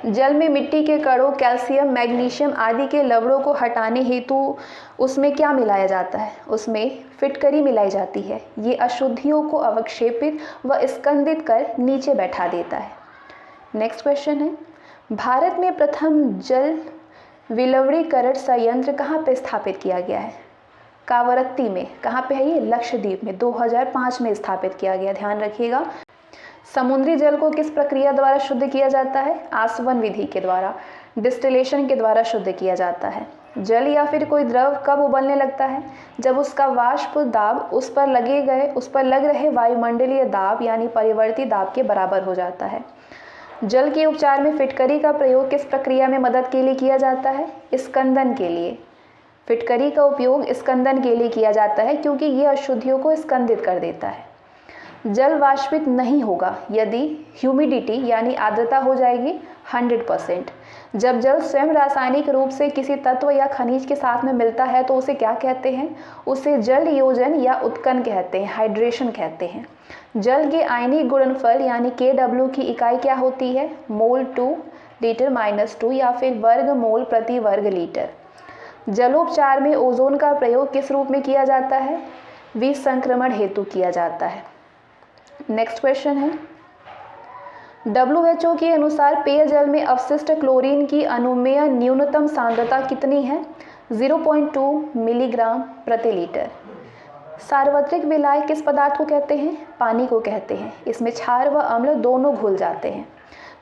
Speaker 1: जल में मिट्टी के कणों, कैल्शियम, मैग्नीशियम आदि के लवणों को हटाने हेतु उसमें क्या मिलाया जाता है? उसमें फिटकरी मिलाई जाती है। ये अशुद्धियों को अवक्षेपित व स्कंदित कर नीचे बैठा देता है। नेक्स्ट क्वेश्चन है, भारत में प्रथम जल विलवणीकरण संयंत्र कहाँ पे स्थापित किया गया है? कावरत्ती में। कहाँ पे है ये? लक्षद्वीप में 2005 में स्थापित किया गया, ध्यान रखिएगा। समुद्री जल को किस प्रक्रिया द्वारा शुद्ध किया जाता है? आसवन विधि के द्वारा, डिस्टिलेशन के द्वारा शुद्ध किया जाता है। जल या फिर कोई द्रव कब उबलने लगता है? जब उसका वाष्प दाब उस पर लग रहे वायुमंडलीय दाब यानी परिवर्ती दाब के बराबर हो जाता है। जल के उपचार में फिटकरी का प्रयोग किस प्रक्रिया में मदद के लिए किया जाता है? स्कंदन के लिए। फिटकरी का उपयोग स्कंदन के लिए किया जाता है क्योंकि ये अशुद्धियों को स्कंदित कर देता है। जल वाष्पित नहीं होगा यदि ह्यूमिडिटी यानी आर्द्रता हो जाएगी 100%। जब जल स्वयं रासायनिक रूप से किसी तत्व या खनिज के साथ में मिलता है तो उसे क्या कहते हैं? उसे जल योजन या उत्कन कहते हैं, हाइड्रेशन कहते हैं। जल के आयनिक गुणनफल यानी Kw की इकाई क्या होती है? मोल टू लीटर -2 या फिर वर्ग मोल प्रति वर्ग लीटर। जलोपचार में ओजोन का प्रयोग किस रूप में किया जाता है? विसंक्रमण हेतु किया जाता है। नेक्स्ट क्वेश्चन है, WHO के अनुसार पेयजल में अवशिष्ट क्लोरीन की अनुमेय न्यूनतम सांद्रता कितनी है? 0.2 मिलीग्राम प्रति लीटर। सार्वत्रिक विलाय किस पदार्थ को कहते हैं? पानी को कहते हैं। इसमें क्षार व अम्ल दोनों घुल जाते हैं।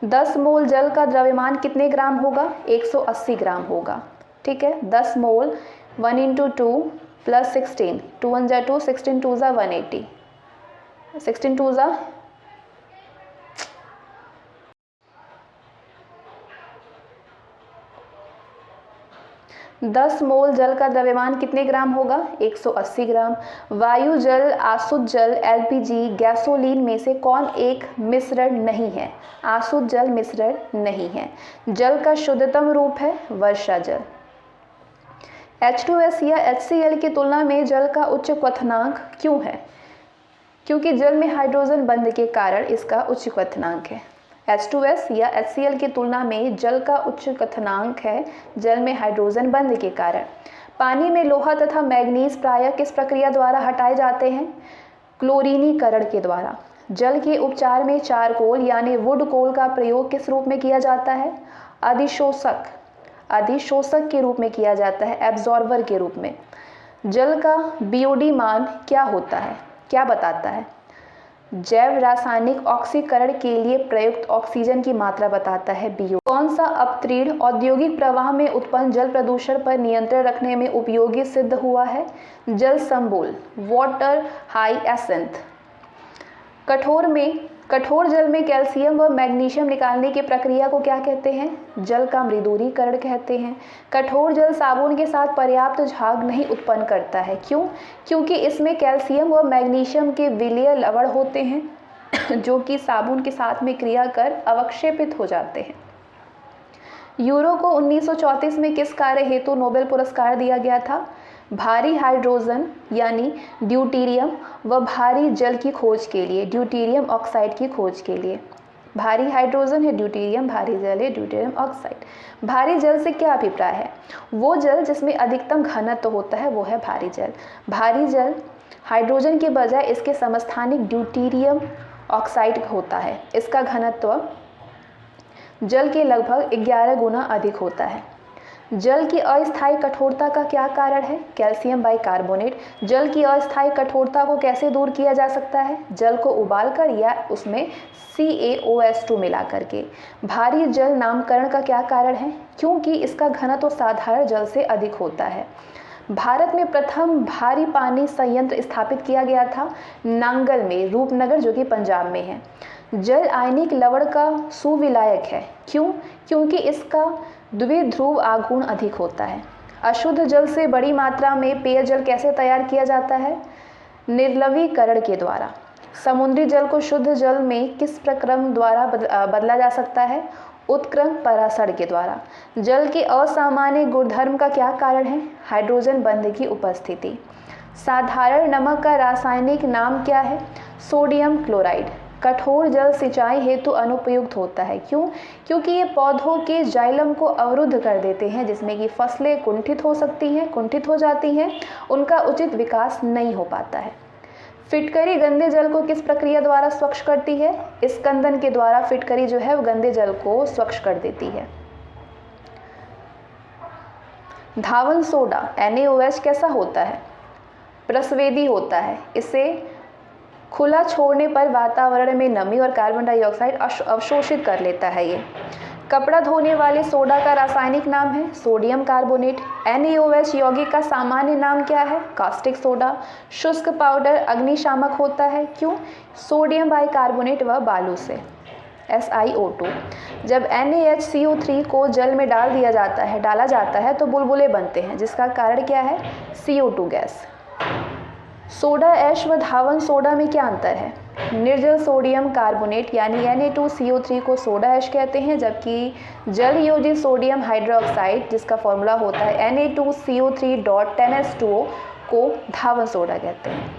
Speaker 1: 10 मोल जल का द्रव्यमान कितने ग्राम होगा? 180 ग्राम होगा। ठीक है, 10 मोल 1 × 2 + 16, 2 × 2 16 2 180, 16 2 10 मोल जल का द्रव्यमान कितने ग्राम होगा? 180 ग्राम। वायु जल, आसुत जल, LPG, गैसोलीन में से कौन एक मिश्रण नहीं है? आसुत जल मिश्रण नहीं है। जल का शुद्धतम रूप है वर्षा जल। H2S या HCl की तुलना में जल का उच्च क्वथनांक क्यों है? क्योंकि जल में हाइड्रोजन बंध के कारण इसका उच्च क्वथनांक है। H2S या HCl की तुलना में जल का उच्च क्वथनांक है जल में हाइड्रोजन बंध के कारण। पानी में लोहा तथा मैग्नीज प्रायः किस प्रक्रिया द्वारा हटाए जाते हैं? क्लोरीनीकरण के द्वारा। जल के उपचार में चारकोल यानी वुड कोल का प्रयोग किस रूप में किया जाता है? अधिशोषक के रूप में किया जाता है, एब्जॉर्बर के रूप में। जल का BOD मान क्या होता है? क्या बताता है? जैव रासायनिक ऑक्सीकरण के लिए प्रयुक्त ऑक्सीजन की मात्रा बताता है BOD। कौन सा अपतृण औद्योगिक प्रवाह में उत्पन्न जल प्रदूषण पर नियंत्रण रखने में उपयोगी सिद्ध हुआ है? जल समबोल, वाटर हाइएसिंथ। कठोर जल में कैल्शियम व मैग्नीशियम निकालने की प्रक्रिया को क्या कहते हैं? जल का मृदुरीकरण कहते हैं। कठोर जल साबुन के साथ पर्याप्त झाग नहीं उत्पन्न करता है। क्यों? क्योंकि इसमें कैल्शियम व मैग्नीशियम के विलेय लवण होते हैं जो कि साबुन के साथ में क्रिया कर अवक्षेपित हो जाते हैं। यूरो को 1934 में किस कार्य हेतु नोबेल पुरस्कार दिया गया था? भारी हाइड्रोजन यानी ड्यूटेरियम व भारी जल की खोज के लिए, ड्यूटेरियम ऑक्साइड की खोज के लिए। भारी हाइड्रोजन है ड्यूटेरियम, भारी जल है ड्यूटेरियम ऑक्साइड। भारी जल से क्या अभिप्राय है? वो जल जिसमें अधिकतम घनत्व होता है वो है भारी जल। भारी जल हाइड्रोजन के बजाय इसके समस्थानिक ड्यूटेरियम ऑक्साइड होता है। इसका घनत्व जल के लगभग 11 गुना अधिक होता है। जल की अस्थायी कठोरता का क्या कारण है? Calcium bicarbonate. जल की अस्थायी कठोरता को कैसे दूर किया जा सकता है? जल को उबालकर या उसमें CaOH2 मिला करके। भारी जल नामकरण का क्या कारण है? क्योंकि इसका घनत्व साधारण जल से अधिक होता है। भारत में प्रथम भारी पानी संयंत्र स्थापित किया गया था नांगल में, रूपनगर जो कि पंजाब में है। जल आयनिक लवण का सुविलायक है। क्यों? क्योंकि इसका द्विध्रुव आघूर्ण अधिक होता है। अशुद्ध जल से बड़ी मात्रा में पेयजल कैसे तैयार किया जाता है? निर्लवीकरण के द्वारा। समुद्री जल को शुद्ध जल में किस प्रक्रम द्वारा बदला जा सकता है? उत्क्रम परासरण के द्वारा। जल के असामान्य गुणधर्म का क्या कारण है? हाइड्रोजन बंध की उपस्थिति। साधारण नमक का रासायनिक नाम क्या है? Sodium chloride. कठोर जल सिंचाई हेतु अनुपयुक्त होता है। क्यों? क्योंकि ये पौधों के जाइलम को अवरुद्ध कर देते हैं, जिसमें कि फसलें कुंठित हो जाती हैं, उनका उचित विकास नहीं हो पाता है। फिटकरी गंदे जल को किस प्रक्रिया द्वारा स्वच्छ करती है? स्कंदन के द्वारा फिटकरी जो है वो गंदे जल को स्वच्छ कर देती है। धावन सोडा NaOH कैसा होता है? प्रस्वेदी होता है। इसे खुला छोड़ने पर वातावरण में नमी और कार्बन डाइऑक्साइड अवशोषित कर लेता है। ये कपड़ा धोने वाले सोडा का रासायनिक नाम है सोडियम कार्बोनेट। NaOH यौगिक का सामान्य नाम क्या है? Caustic soda. शुष्क पाउडर अग्निशामक होता है। क्यों? सोडियम बाइकार्बोनेट व बालू से। SiO2। जब NaHCO3 को जल में डाला जाता है तो बुलबुले बनते हैं, जिसका कारण क्या है? CO2 gas. सोडा ऐश व धावन सोडा में क्या अंतर है? निर्जल सोडियम कार्बोनेट यानी Na2CO3 को सोडा ऐश कहते हैं, जबकि जल योजित सोडियम हाइड्रोक्साइड जिसका फॉर्मूला होता है Na2CO3.10H2O को धावन सोडा कहते हैं।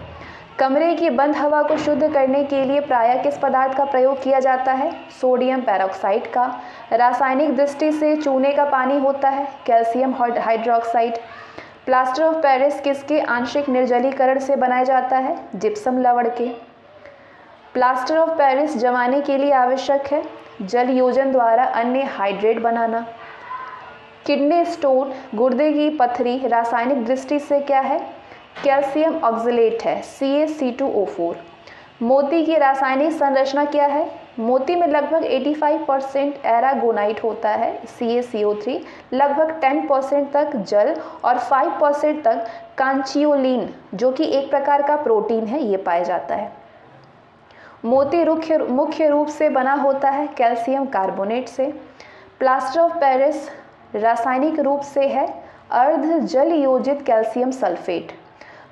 Speaker 1: कमरे की बंद हवा को शुद्ध करने के लिए प्रायः किस पदार्थ का प्रयोग किया जाता है? सोडियम पेरोक्साइड का। रासायनिक दृष्टि से चूने का पानी होता है calcium hydroxide. Plaster of Paris किसके आंशिक निर्जलीकरण से बनाया जाता है? जिप्सम लवण के। प्लास्टर ऑफ पेरिस जमाने के लिए आवश्यक है जल योजन द्वारा अन्य हाइड्रेट बनाना। किडनी स्टोन गुर्दे की पथरी रासायनिक दृष्टि से क्या है? कैल्शियम ऑक्सलेट है CaC2O4। मोती की रासायनिक संरचना क्या है? मोती में लगभग 85% एरागोनाइट होता है CaCO3, लगभग 10% तक जल और 5% तक कांचियोलिन जो कि एक प्रकार का प्रोटीन है ये पाया जाता है। मोती मुख्य रूप से बना होता है कैल्शियम कार्बोनेट से। प्लास्टर ऑफ पेरिस रासायनिक रूप से है अर्ध जल योजित कैल्शियम सल्फेट।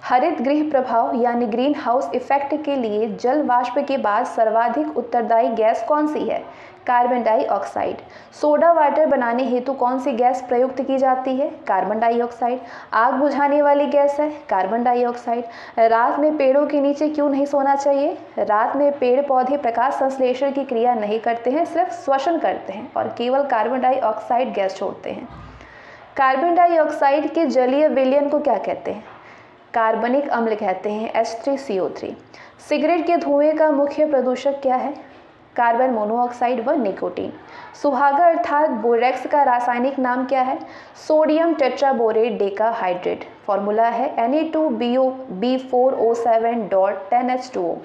Speaker 1: हरित गृह प्रभाव यानी ग्रीन हाउस इफेक्ट के लिए जल वाष्प के बाद सर्वाधिक उत्तरदायी गैस कौन सी है? Carbon dioxide. सोडा वाटर बनाने हेतु कौन सी गैस प्रयुक्त की जाती है? Carbon dioxide. आग बुझाने वाली गैस है कार्बन डाइऑक्साइड। रात में पेड़ों के नीचे क्यों नहीं सोना चाहिए? रात में पेड़ पौधे प्रकाश संश्लेषण की क्रिया नहीं करते हैं, सिर्फ श्वसन करते हैं और केवल कार्बन डाइऑक्साइड गैस छोड़ते हैं। कार्बन डाइऑक्साइड के जलीय विलयन को क्या कहते हैं? कार्बनिक अम्ल कहते हैं H3CO3। सिगरेट के धुएं का मुख्य प्रदूषक क्या है? कार्बन मोनोऑक्साइड व निकोटीन। सुहागा अर्थात बोरेक्स का रासायनिक नाम क्या है? Sodium tetraborate decahydrate. फॉर्मूला है Na2BO4O7.10H2O।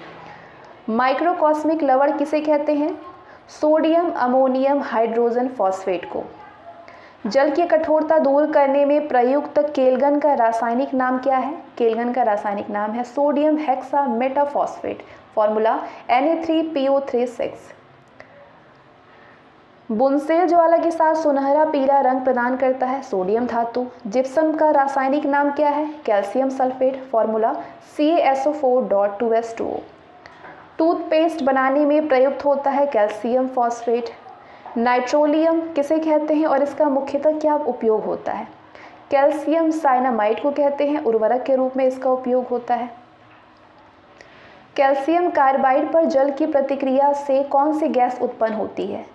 Speaker 1: माइक्रोकॉस्मिक लवण किसे कहते हैं? सोडियम अमोनियम हाइड्रोजन फॉस्फेट को। जल की कठोरता दूर करने में प्रयुक्त केलगन का रासायनिक नाम क्या है? केलगन का रासायनिक नाम है sodium hexametaphosphate. Formula Na3PO36। Bunsen ज्वाला के साथ सुनहरा पीला रंग प्रदान करता है सोडियम धातु। जिप्सम का रासायनिक नाम क्या है? Calcium sulphate. Formula CaSO4.2H2O। Toothpaste बनाने में प्रयुक्त होता है कैल्शियम फॉस्फेट। नाइट्रोलियम किसे कहते हैं और इसका मुख्यतः क्या उपयोग होता है? कैल्शियम साइनामाइड को कहते हैं, उर्वरक के रूप में इसका उपयोग होता है। कैल्शियम कार्बाइड पर जल की प्रतिक्रिया से कौन सी गैस उत्पन्न होती है?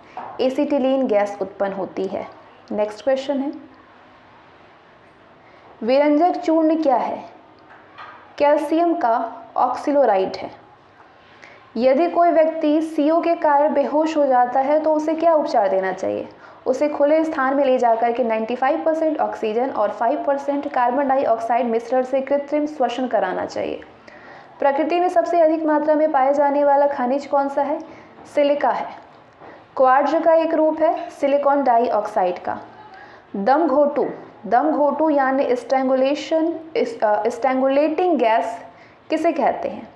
Speaker 1: एसिटिलीन गैस उत्पन्न होती है। नेक्स्ट क्वेश्चन है, विरंजक चूर्ण क्या है? कैल्शियम का ऑक्सिलोराइड है। यदि कोई व्यक्ति CO के कारण बेहोश हो जाता है तो उसे क्या उपचार देना चाहिए? उसे खुले स्थान में ले जाकर के 95% ऑक्सीजन और 5% कार्बन डाइऑक्साइड मिश्रण से कृत्रिम श्वसन कराना चाहिए। प्रकृति में सबसे अधिक मात्रा में पाए जाने वाला खनिज कौन सा है? सिलिका है। क्वार्ट्ज का एक रूप है सिलिकॉन डाइऑक्साइड का। दम घोटू यानी स्ट्रैंगुलेटिंग गैस किसे कहते हैं?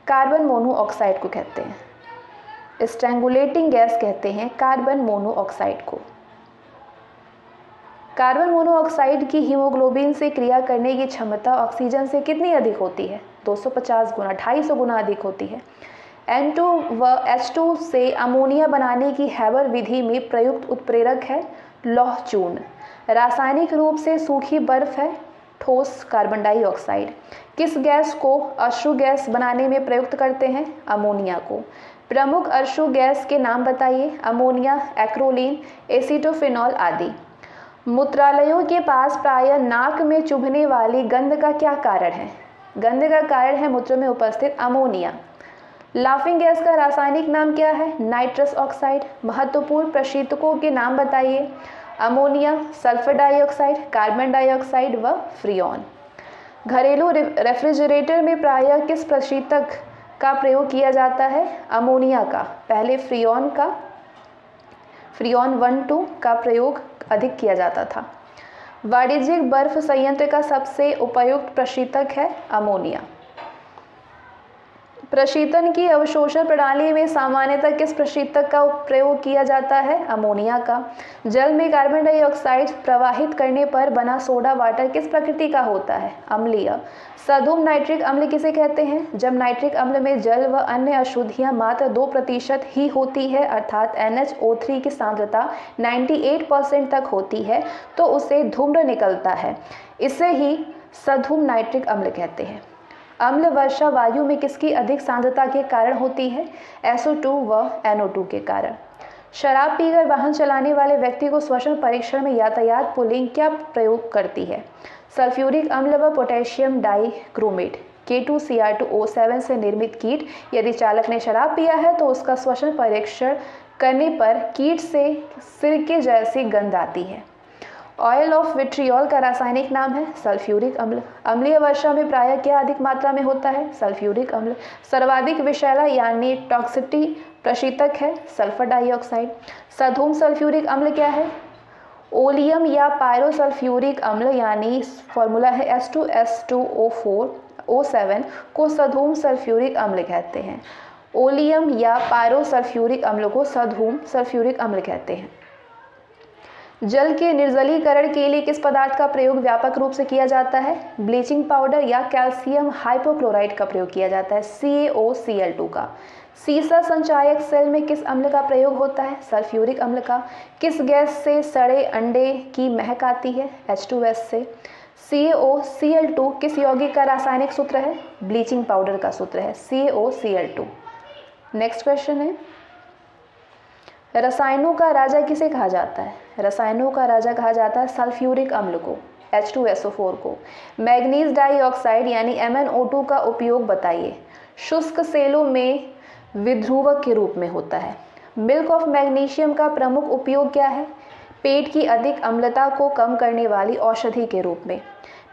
Speaker 1: कार्बन मोनोऑक्साइड को कहते हैं। स्ट्रैंगुलेटिंग गैस कहते हैं कार्बन मोनोऑक्साइड को। कार्बन मोनोऑक्साइड की हीमोग्लोबिन से क्रिया करने की क्षमता ऑक्सीजन से कितनी अधिक होती है? 250 गुना, 250 गुना अधिक होती है। N2 व H2 से अमोनिया बनाने की हैबर विधि में प्रयुक्त उत्प्रेरक है लौह चूर्ण। रासायनिक रूप से सूखी बर्फ है ठोस कार्बन डाइऑक्साइड। किस गैस को अश्रु गैस बनाने में प्रयुक्त करते हैं? अमोनिया को। प्रमुख अश्रु गैस के नाम बताइए? अमोनिया, एक्रोलीन, एसीटोफिनॉल आदि। मूत्रालयों के पास प्रायः नाक में चुभने वाली गंध का क्या कारण है? गंध का कारण है मूत्र में उपस्थित अमोनिया। लाफिंग गैस का रासायनिक नाम क्या है? Nitrous oxide. महत्वपूर्ण प्रशीतकों के नाम बताइए? Ammonia, sulphur dioxide, carbon dioxide व फ्रियोन। घरेलू रेफ्रिजरेटर में प्रायः किस प्रशीतक का प्रयोग किया जाता है? अमोनिया का। पहले फ्रियोन 1-2 का प्रयोग अधिक किया जाता था। वाणिज्यिक बर्फ संयंत्र का सबसे उपयुक्त प्रशीतक है अमोनिया। प्रशीतन की अवशोषण प्रणाली में सामान्यतः किस प्रशीतक का प्रयोग किया जाता है? अमोनिया का। जल में कार्बन डाइऑक्साइड प्रवाहित करने पर बना सोडा वाटर किस प्रकृति का होता है? अम्लीय। सधुम नाइट्रिक अम्ल किसे कहते हैं? जब नाइट्रिक अम्ल में जल व अन्य अशुद्धियां मात्र 2% ही होती है, अर्थात NHO3 की सांद्रता 98% तक होती है, तो उसे धूम्र निकलता है। इसे ही सधुम नाइट्रिक अम्ल कहते हैं। अम्ल वर्षा वायु में किसकी अधिक सांद्रता के कारण होती है? SO2 व NO2 के कारण। शराब पीकर वाहन चलाने वाले व्यक्ति को श्वसन परीक्षण में यातायात पुलिंग क्या प्रयोग करती है? सल्फ्यूरिक अम्ल व पोटेशियम डाइक्रोमेट K2Cr2O7 से निर्मित कीट। यदि चालक ने शराब पिया है तो उसका श्वसन परीक्षण करने पर कीट से सिरके जैसी गंध आती है। ऑयल ऑफ विट्रियोल का रासायनिक नाम है सल्फ्यूरिक अम्ल। अम्लीय वर्षा में प्रायः क्या अधिक मात्रा में होता है? सल्फ्यूरिक अम्ल। सर्वाधिक विषैला यानी टॉक्सिटी प्रशीतक है सल्फर डाइऑक्साइड। सधूम सल्फ्यूरिक अम्ल क्या है? ओलियम या पायरोसल्फ्यूरिक अम्ल, यानी फॉर्मूला है H2S2O4O7 को सधूम सल्फ्यूरिक अम्ल कहते हैं। ओलियम या पायरोसल्फ्यूरिक अम्ल को सधूम सल्फ्यूरिक अम्ल कहते हैं। जल के निर्जलीकरण के लिए किस पदार्थ का प्रयोग व्यापक रूप से किया जाता है? ब्लीचिंग पाउडर या कैल्शियम हाइपोक्लोराइड का प्रयोग किया जाता है CaOCl2 का। सीसा संचायक सेल में किस अम्ल का प्रयोग होता है? सल्फ्यूरिक अम्ल का। किस गैस से सड़े अंडे की महक आती है? H2S से। CaOCl2 किस यौगिक का रासायनिक सूत्र है? ब्लीचिंग पाउडर का सूत्र है CaOCl2। नेक्स्ट क्वेश्चन है, रसायनों का राजा किसे कहा जाता है? रसायनों का राजा कहा जाता है सल्फ्यूरिक अम्ल को, H2SO4 को। मैग्नीज डाइऑक्साइड यानी MnO2 का उपयोग बताइए? शुष्क सेलों में विध्रुवक के रूप में होता है। मिल्क ऑफ मैग्नीशियम का प्रमुख उपयोग क्या है? पेट की अधिक अम्लता को कम करने वाली औषधि के रूप में।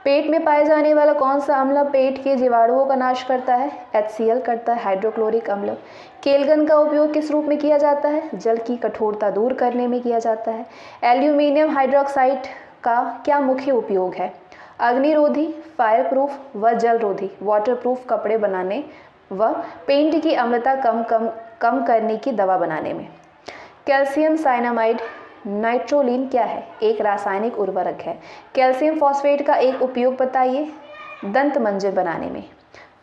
Speaker 1: पेट में पाए जाने वाला कौन सा अम्ल पेट के जीवाणुओं का नाश करता है? HCl करता है, हाइड्रोक्लोरिक अम्ल। केलगन का उपयोग किस रूप में किया जाता है? जल की कठोरता दूर करने में किया जाता है। एल्यूमिनियम हाइड्रोक्साइड का क्या मुख्य उपयोग है? अग्निरोधी, फायर प्रूफ व जलरोधी, वाटरप्रूफ कपड़े बनाने व पेंट की अम्लता कम करने की दवा बनाने में। कैल्शियम साइनामाइड नाइट्रोलिन क्या है? एक रासायनिक उर्वरक है। कैल्शियम फॉस्फेट का एक उपयोग बताइए? दंत मंजन बनाने में।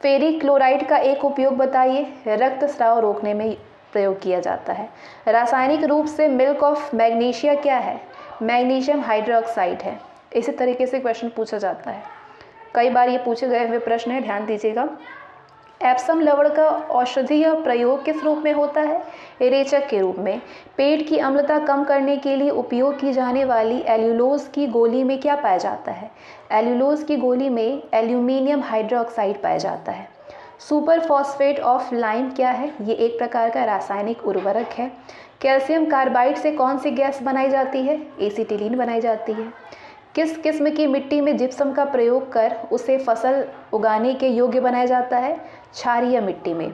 Speaker 1: फेरिक क्लोराइड का एक उपयोग बताइए? रक्तस्राव रोकने में प्रयोग किया जाता है। रासायनिक रूप से मिल्क ऑफ मैग्नीशिया क्या है? मैग्नीशियम हाइड्रोक्साइड है। इसी तरीके से क्वेश्चन पूछा जाता है, कई बार ये पूछे गए हुए प्रश्न है, ध्यान दीजिएगा। एप्सम लवण का औषधीय प्रयोग किस रूप में होता है? रेचक के रूप में। पेट की अम्लता कम करने के लिए उपयोग की जाने वाली एल्यूलोज की गोली में क्या पाया जाता है? एल्यूलोज की गोली में एल्यूमिनियम हाइड्रोक्साइड पाया जाता है। सुपर फॉस्फेट ऑफ लाइम क्या है? ये एक प्रकार का रासायनिक उर्वरक है। कैल्शियम कार्बाइड से कौन सी गैस बनाई जाती है? एसिटिलीन बनाई जाती है। किस किस्म की मिट्टी में जिप्सम का प्रयोग कर उसे फसल उगाने के योग्य बनाया जाता है? क्षारीय मिट्टी में।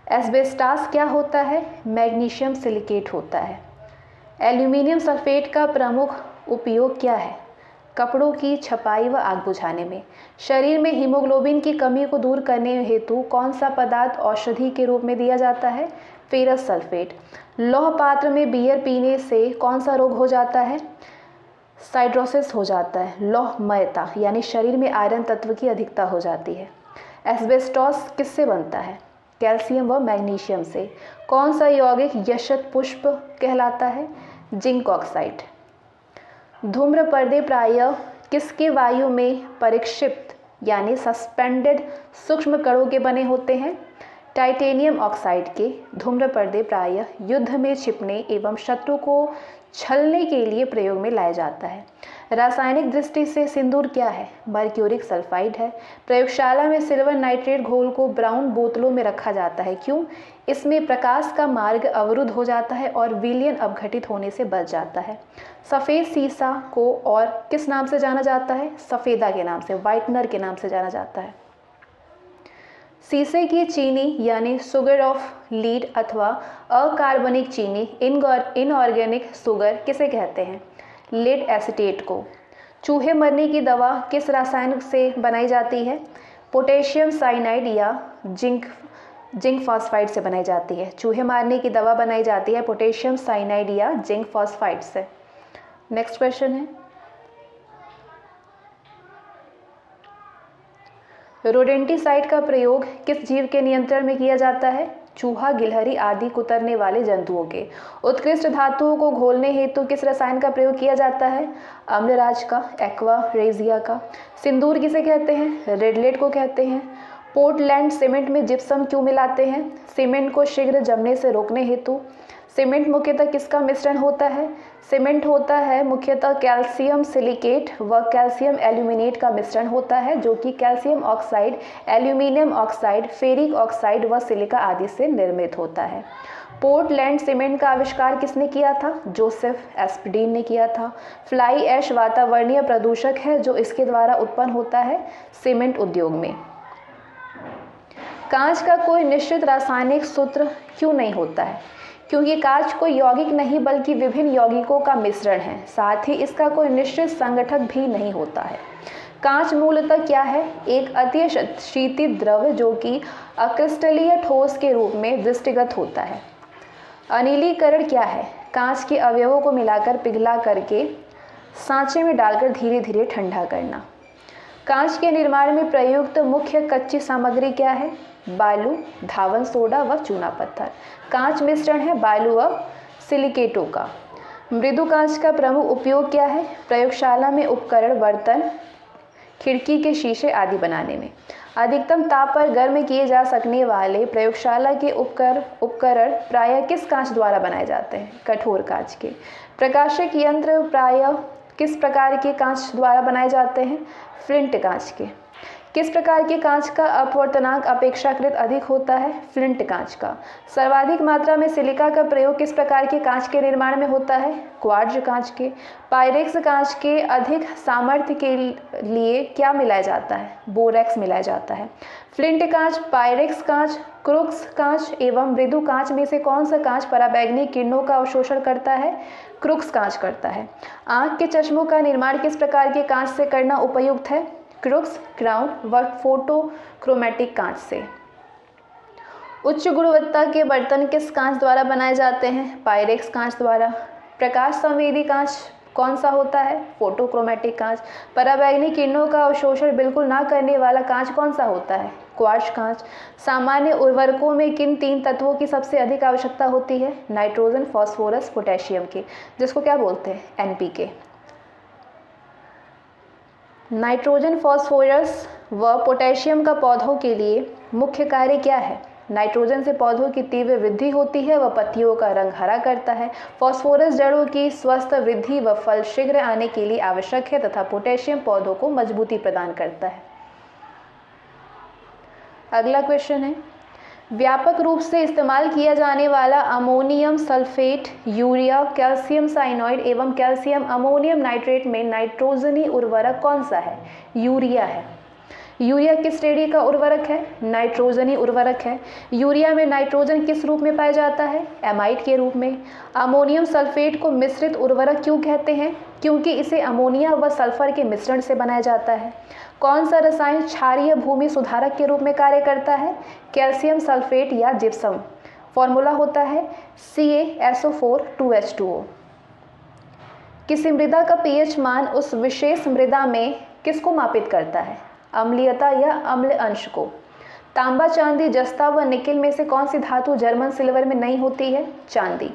Speaker 1: एस्बेस्टास क्या होता है? मैग्नीशियम सिलिकेट होता है। एल्यूमिनियम सल्फेट का प्रमुख उपयोग क्या है? कपड़ों की छपाई व आग बुझाने में। शरीर में हीमोग्लोबिन की कमी को दूर करने हेतु कौन सा पदार्थ औषधि के रूप में दिया जाता है? Ferrous sulphate. लौह पात्र में बियर पीने से कौन सा रोग हो जाता है? साइड्रोसिस हो जाता है। लौहमयता यानी शरीर में आयरन तत्व की अधिकता हो जाती है। एस्बेस्टॉस किससे बनता है? कैल्शियम व मैग्नीशियम से। कौन सा यौगिक यशत पुष्प कहलाता है? Zinc oxide. धूम्र पर्दे प्रायः किसके वायु में परिक्षिप्त यानी सस्पेंडेड सूक्ष्म कणों के बने होते हैं? टाइटेनियम ऑक्साइड के। धूम्र पर्दे प्रायः युद्ध में छिपने एवं शत्रु को छलने के लिए प्रयोग में लाया जाता है। रासायनिक दृष्टि से सिंदूर क्या है? मर्क्यूरिक सल्फाइड है। प्रयोगशाला में सिल्वर नाइट्रेट घोल को ब्राउन बोतलों में रखा जाता है, क्यों? इसमें प्रकाश का मार्ग अवरुद्ध हो जाता है और विलयन अपघटित होने से बच जाता है। सफ़ेद सीसा को और किस नाम से जाना जाता है? सफ़ेदा के नाम से, व्हाइटनर के नाम से जाना जाता है। शीशे की चीनी यानी सुगर ऑफ लीड अथवा अकार्बनिक चीनी इनऑर्गेनिक शुगर किसे कहते हैं? लेड एसीटेट को। चूहे मरने की दवा किस रासायनिक से बनाई जाती है? पोटेशियम साइनाइड या जिंक फॉस्फाइड से बनाई जाती है। चूहे मारने की दवा बनाई जाती है पोटेशियम साइनाइड या जिंक फॉस्फाइड से। नेक्स्ट क्वेश्चन है, रोडेंटिसाइड का प्रयोग किस जीव के नियंत्रण में किया जाता है? चूहा, गिलहरी आदि कुतरने वाले जंतुओं के। उत्कृष्ट धातुओं को घोलने हेतु किस रसायन का प्रयोग किया जाता है? अम्लराज का, एक्वा रेजिया का। सिंदूर किसे कहते हैं? रेडलेट को कहते हैं। पोर्टलैंड सीमेंट में जिप्सम क्यों मिलाते हैं? सीमेंट को शीघ्र जमने से रोकने हेतु। सीमेंट मुख्यतः किसका मिश्रण होता है? सीमेंट होता है मुख्यतः कैल्शियम सिलिकेट व कैल्शियम एल्यूमिनेट का मिश्रण होता है, जो कि calcium oxide, aluminium oxide, ferric oxide व सिलिका आदि से निर्मित होता है। पोर्टलैंड सीमेंट का आविष्कार किसने किया था? जोसेफ एस्पडीन ने किया था। फ्लाई ऐश वातावरणीय प्रदूषक है जो इसके द्वारा उत्पन्न होता है सीमेंट उद्योग में। कांच का कोई निश्चित रासायनिक सूत्र क्यों नहीं होता है? क्योंकि कांच कोई यौगिक नहीं बल्कि विभिन्न यौगिकों का मिश्रण है, साथ ही इसका कोई निश्चित संगठक भी नहीं होता है। कांच मूलतः क्या है? एक अति शीतित द्रव्य जो कि अक्रिस्टलीय ठोस के रूप में दृष्टिगत होता है। अनिलीकरण क्या है? कांच के अवयवों को मिलाकर पिघला करके सांचे में डालकर धीरे धीरे ठंडा करना। कांच के निर्माण में प्रयुक्त मुख्य कच्ची सामग्री क्या है? बालू, धावन सोडा व चूना पत्थर। कांच मिश्रण है बालू व सिलिकेटों का। मृदु कांच का प्रमुख उपयोग क्या है? प्रयोगशाला में उपकरण, बर्तन, खिड़की के शीशे आदि बनाने में। अधिकतम ताप पर गर्म किए जा सकने वाले प्रयोगशाला के उपकरण प्रायः किस कांच द्वारा बनाए जाते हैं? कठोर कांच के। प्रकाशक यंत्र प्रायः किस प्रकार के कांच द्वारा बनाए जाते हैं? फ्लिंट कांच के। किस प्रकार के कांच का अपवर्तनांक अपेक्षाकृत अधिक होता है? फ्लिंट कांच का। सर्वाधिक मात्रा में सिलिका का प्रयोग किस प्रकार के कांच के निर्माण में होता है? क्वार्ट्ज कांच के। पायरेक्स कांच के अधिक सामर्थ्य के लिए क्या मिलाया जाता है? बोरेक्स मिलाया जाता है। फ्लिंट कांच, पायरेक्स कांच, क्रुक्स कांच एवं मृदु कांच में से कौन सा कांच पराबैंगनी किरणों का अवशोषण करता है? क्रुक्स कांच करता है। आंख के चश्मों का निर्माण किस प्रकार के कांच से करना उपयुक्त है? क्रुक्स, क्राउन व फोटोक्रोमैटिक कांच से। उच्च गुणवत्ता के बर्तन किस कांच द्वारा बनाए जाते हैं? पायरेक्स कांच द्वारा। प्रकाश संवेदी कांच कौन सा होता है? फोटोक्रोमैटिक कांच। पराबैंगनी किरणों का अवशोषण बिल्कुल ना करने वाला कांच कौन सा होता है? क्वार्ट्ज कांच। सामान्य उर्वरकों में किन 3 तत्वों की सबसे अधिक आवश्यकता होती है? नाइट्रोजन, फास्फोरस, पोटेशियम की, जिसको क्या बोलते हैं? एनपीके। नाइट्रोजन, फास्फोरस व पोटेशियम का पौधों के लिए मुख्य कार्य क्या है? नाइट्रोजन से पौधों की तीव्र वृद्धि होती है व पत्तियों का रंग हरा करता है। फास्फोरस जड़ों की स्वस्थ वृद्धि व फल शीघ्र आने के लिए आवश्यक है तथा पोटेशियम पौधों को मजबूती प्रदान करता है। अगला क्वेश्चन है, व्यापक रूप से इस्तेमाल किया जाने वाला ammonium sulphate, urea, calcium cyanide एवं कैल्शियम अमोनियम नाइट्रेट में नाइट्रोजनी उर्वरक कौन सा है? यूरिया है। यूरिया किस श्रेणी का उर्वरक है? नाइट्रोजनी उर्वरक है। यूरिया में नाइट्रोजन किस रूप में पाया जाता है? एमाइड के रूप में। अमोनियम सल्फेट को मिश्रित उर्वरक क्यों कहते हैं? क्योंकि इसे अमोनिया व सल्फर के मिश्रण से बनाया जाता है। कौन सा रसायन क्षारीय भूमि सुधारक के रूप में कार्य करता है? कैल्शियम सल्फेट या जिप्सम। फॉर्मूला होता है CaSO4 2H2O। किसी मृदा का pH मान उस विशेष मृदा में किसको मापित करता है, अम्लीयता या अम्ल अंश को। तांबा, चांदी, जस्ता व निकिल में से कौन सी धातु जर्मन सिल्वर में नहीं होती है, चांदी।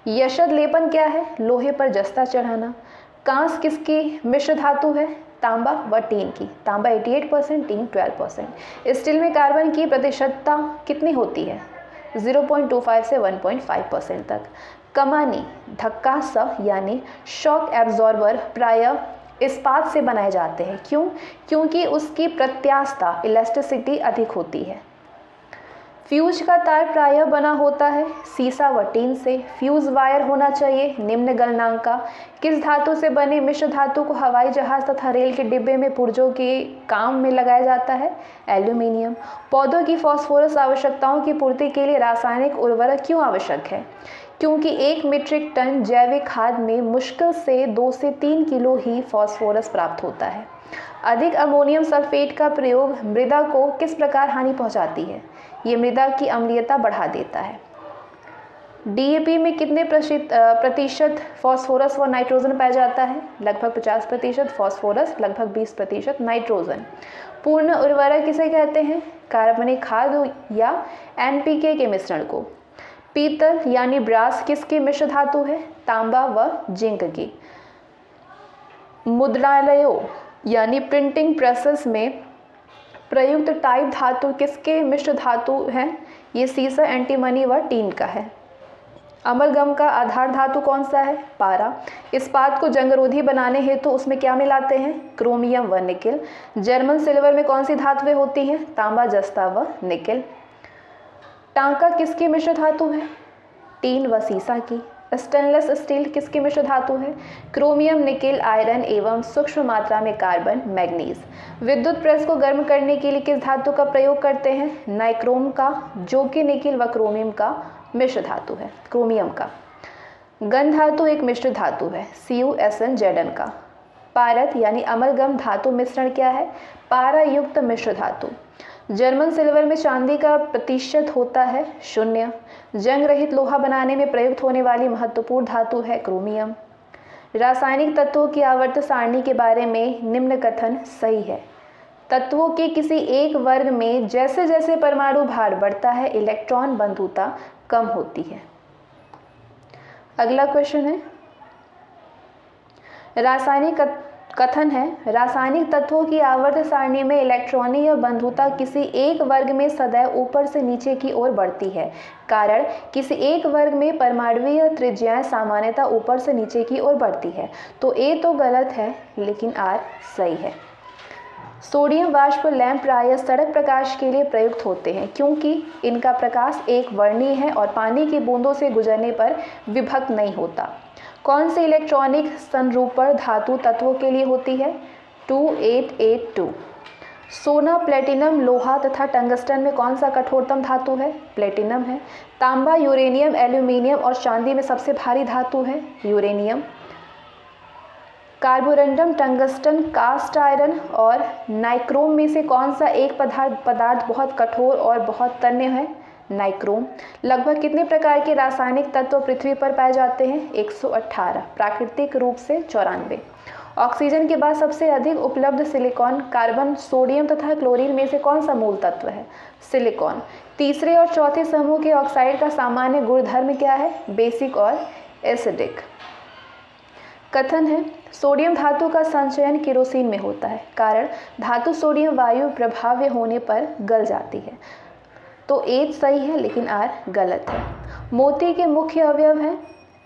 Speaker 1: यशद लेपन क्या है, लोहे पर जस्ता चढ़ाना। कांस किसकी मिश्र धातु है, तांबा व टीन की। तांबा 88%, टीन 12%। स्टील में कार्बन की प्रतिशतता कितनी होती है, 0.25 से 1.5% तक। कमानी, धक्का सह यानी शॉक एब्जॉर्बर प्रायः इस्पात से बनाए जाते हैं, क्यों, क्योंकि उसकी प्रत्यास्थता इलास्टिसिटी अधिक होती है। फ्यूज का तार प्रायः बना होता है सीसा व टीन से। फ्यूज वायर होना चाहिए निम्न गलनांक का। किस धातु से बने मिश्र धातु को हवाई जहाज तथा रेल के डिब्बे में पुर्जों के काम में लगाया जाता है, एल्यूमिनियम। पौधों की फास्फोरस आवश्यकताओं की पूर्ति के लिए रासायनिक उर्वरक क्यों आवश्यक है, क्योंकि 1 मीट्रिक टन जैविक खाद में मुश्किल से 2 से 3 किलो ही फास्फोरस प्राप्त होता है। अधिक अमोनियम सल्फेट का प्रयोग मृदा को किस प्रकार हानि पहुंचाती है, ये मृदा की अम्लीयता बढ़ा देता है। DAP में कितने प्रतिशत फास्फोरस व नाइट्रोजन पाया जाता है, लगभग 50% फास्फोरस, लगभग 20% नाइट्रोजन। पूर्ण उर्वरक किसे कहते हैं, कार्बनिक खाद या NPK के मिश्रण को। पीतल यानी ब्रास किसकी मिश्र धातु है, तांबा व जिंक की। मुद्रालयों यानी प्रिंटिंग प्रेसेस में प्रयुक्त टाइप धातु किसके मिश्र धातु हैं, ये सीसा, एंटीमनी व टीन का है। अमलगम का आधार धातु कौन सा है, पारा। इस्पात को जंगरोधी बनाने हेतु उसमें क्या मिलाते हैं, क्रोमियम व निकिल। जर्मन सिल्वर में कौन सी धातुएं होती हैं, तांबा, जस्ता व निकिल। टांका किसकी मिश्र धातु है, टीन व सीसा की। स्टेनलेस स्टील किसकी मिश्र धातु है, क्रोमियम, निकिल, आयरन एवं सूक्ष्म मात्रा में कार्बन, मैग्नीज। विद्युत प्रेस को गर्म करने के लिए किस धातु का प्रयोग करते हैं, नाइक्रोम का, जो कि निकिल व क्रोमियम का मिश्र धातु है, क्रोमियम का। गन धातु एक मिश्र धातु है, CuSnZn का। पारद यानी अमलगम धातु मिश्रण क्या है, पारा युक्त मिश्र धातु। जर्मन सिल्वर में चांदी का प्रतिशत होता है 0। जंग रहित लोहा बनाने में प्रयुक्त होने वाली महत्वपूर्ण धातु है क्रोमियम। रासायनिक तत्वों की आवर्त सारणी के बारे में निम्न कथन सही है। तत्वों के किसी एक वर्ग में जैसे जैसे परमाणु भार बढ़ता है, इलेक्ट्रॉन बंधुता कम होती है। अगला क्वेश्चन है, रासायनिक कथन है, रासायनिक तत्वों की आवर्त सारणी में इलेक्ट्रॉनीय बंधुता किसी एक वर्ग में सदैव ऊपर से नीचे की ओर बढ़ती है। कारण, किसी एक वर्ग में परमाणुीय त्रिज्याएं सामान्यतः ऊपर से नीचे की ओर बढ़ती है। तो ए तो गलत है लेकिन आर सही है। सोडियम वाष्प लैंप प्रायः सड़क प्रकाश के लिए प्रयुक्त होते हैं, क्योंकि इनका प्रकाश एक वर्णीय है और पानी की बूंदों से गुजरने पर विभक्त नहीं होता। कौन से इलेक्ट्रॉनिक संरूपण धातु तत्वों के लिए होती है, 2882। सोना, प्लेटिनम, लोहा तथा टंगस्टन में कौन सा कठोरतम धातु है, प्लेटिनम है। तांबा, यूरेनियम, एल्यूमिनियम और चांदी में सबसे भारी धातु है uranium. Carborundum, tungsten, cast iron और नाइक्रोम में से कौन सा एक पदार्थ बहुत कठोर और बहुत तन्य है, नाइक्रोम। लगभग कितने प्रकार के रासायनिक तत्व पृथ्वी पर पाए जाते हैं, 118, प्राकृतिक रूप से 94। ऑक्सीजन के बाद सबसे अधिक उपलब्ध सिलिकॉन, कार्बन, सोडियम तथा क्लोरीन में से कौन सा मूल तत्व है, सिलिकॉन। तीसरे और चौथे समूह के ऑक्साइड का सामान्य गुणधर्म क्या है, बेसिक और एसिडिक। कथन है, सोडियम धातु का संचयन केरोसिन में होता है। कारण, धातु सोडियम वायु प्रभाव्य होने पर गल जाती है। तो ए सही है लेकिन आर गलत है। मोती के मुख्य अवयव हैं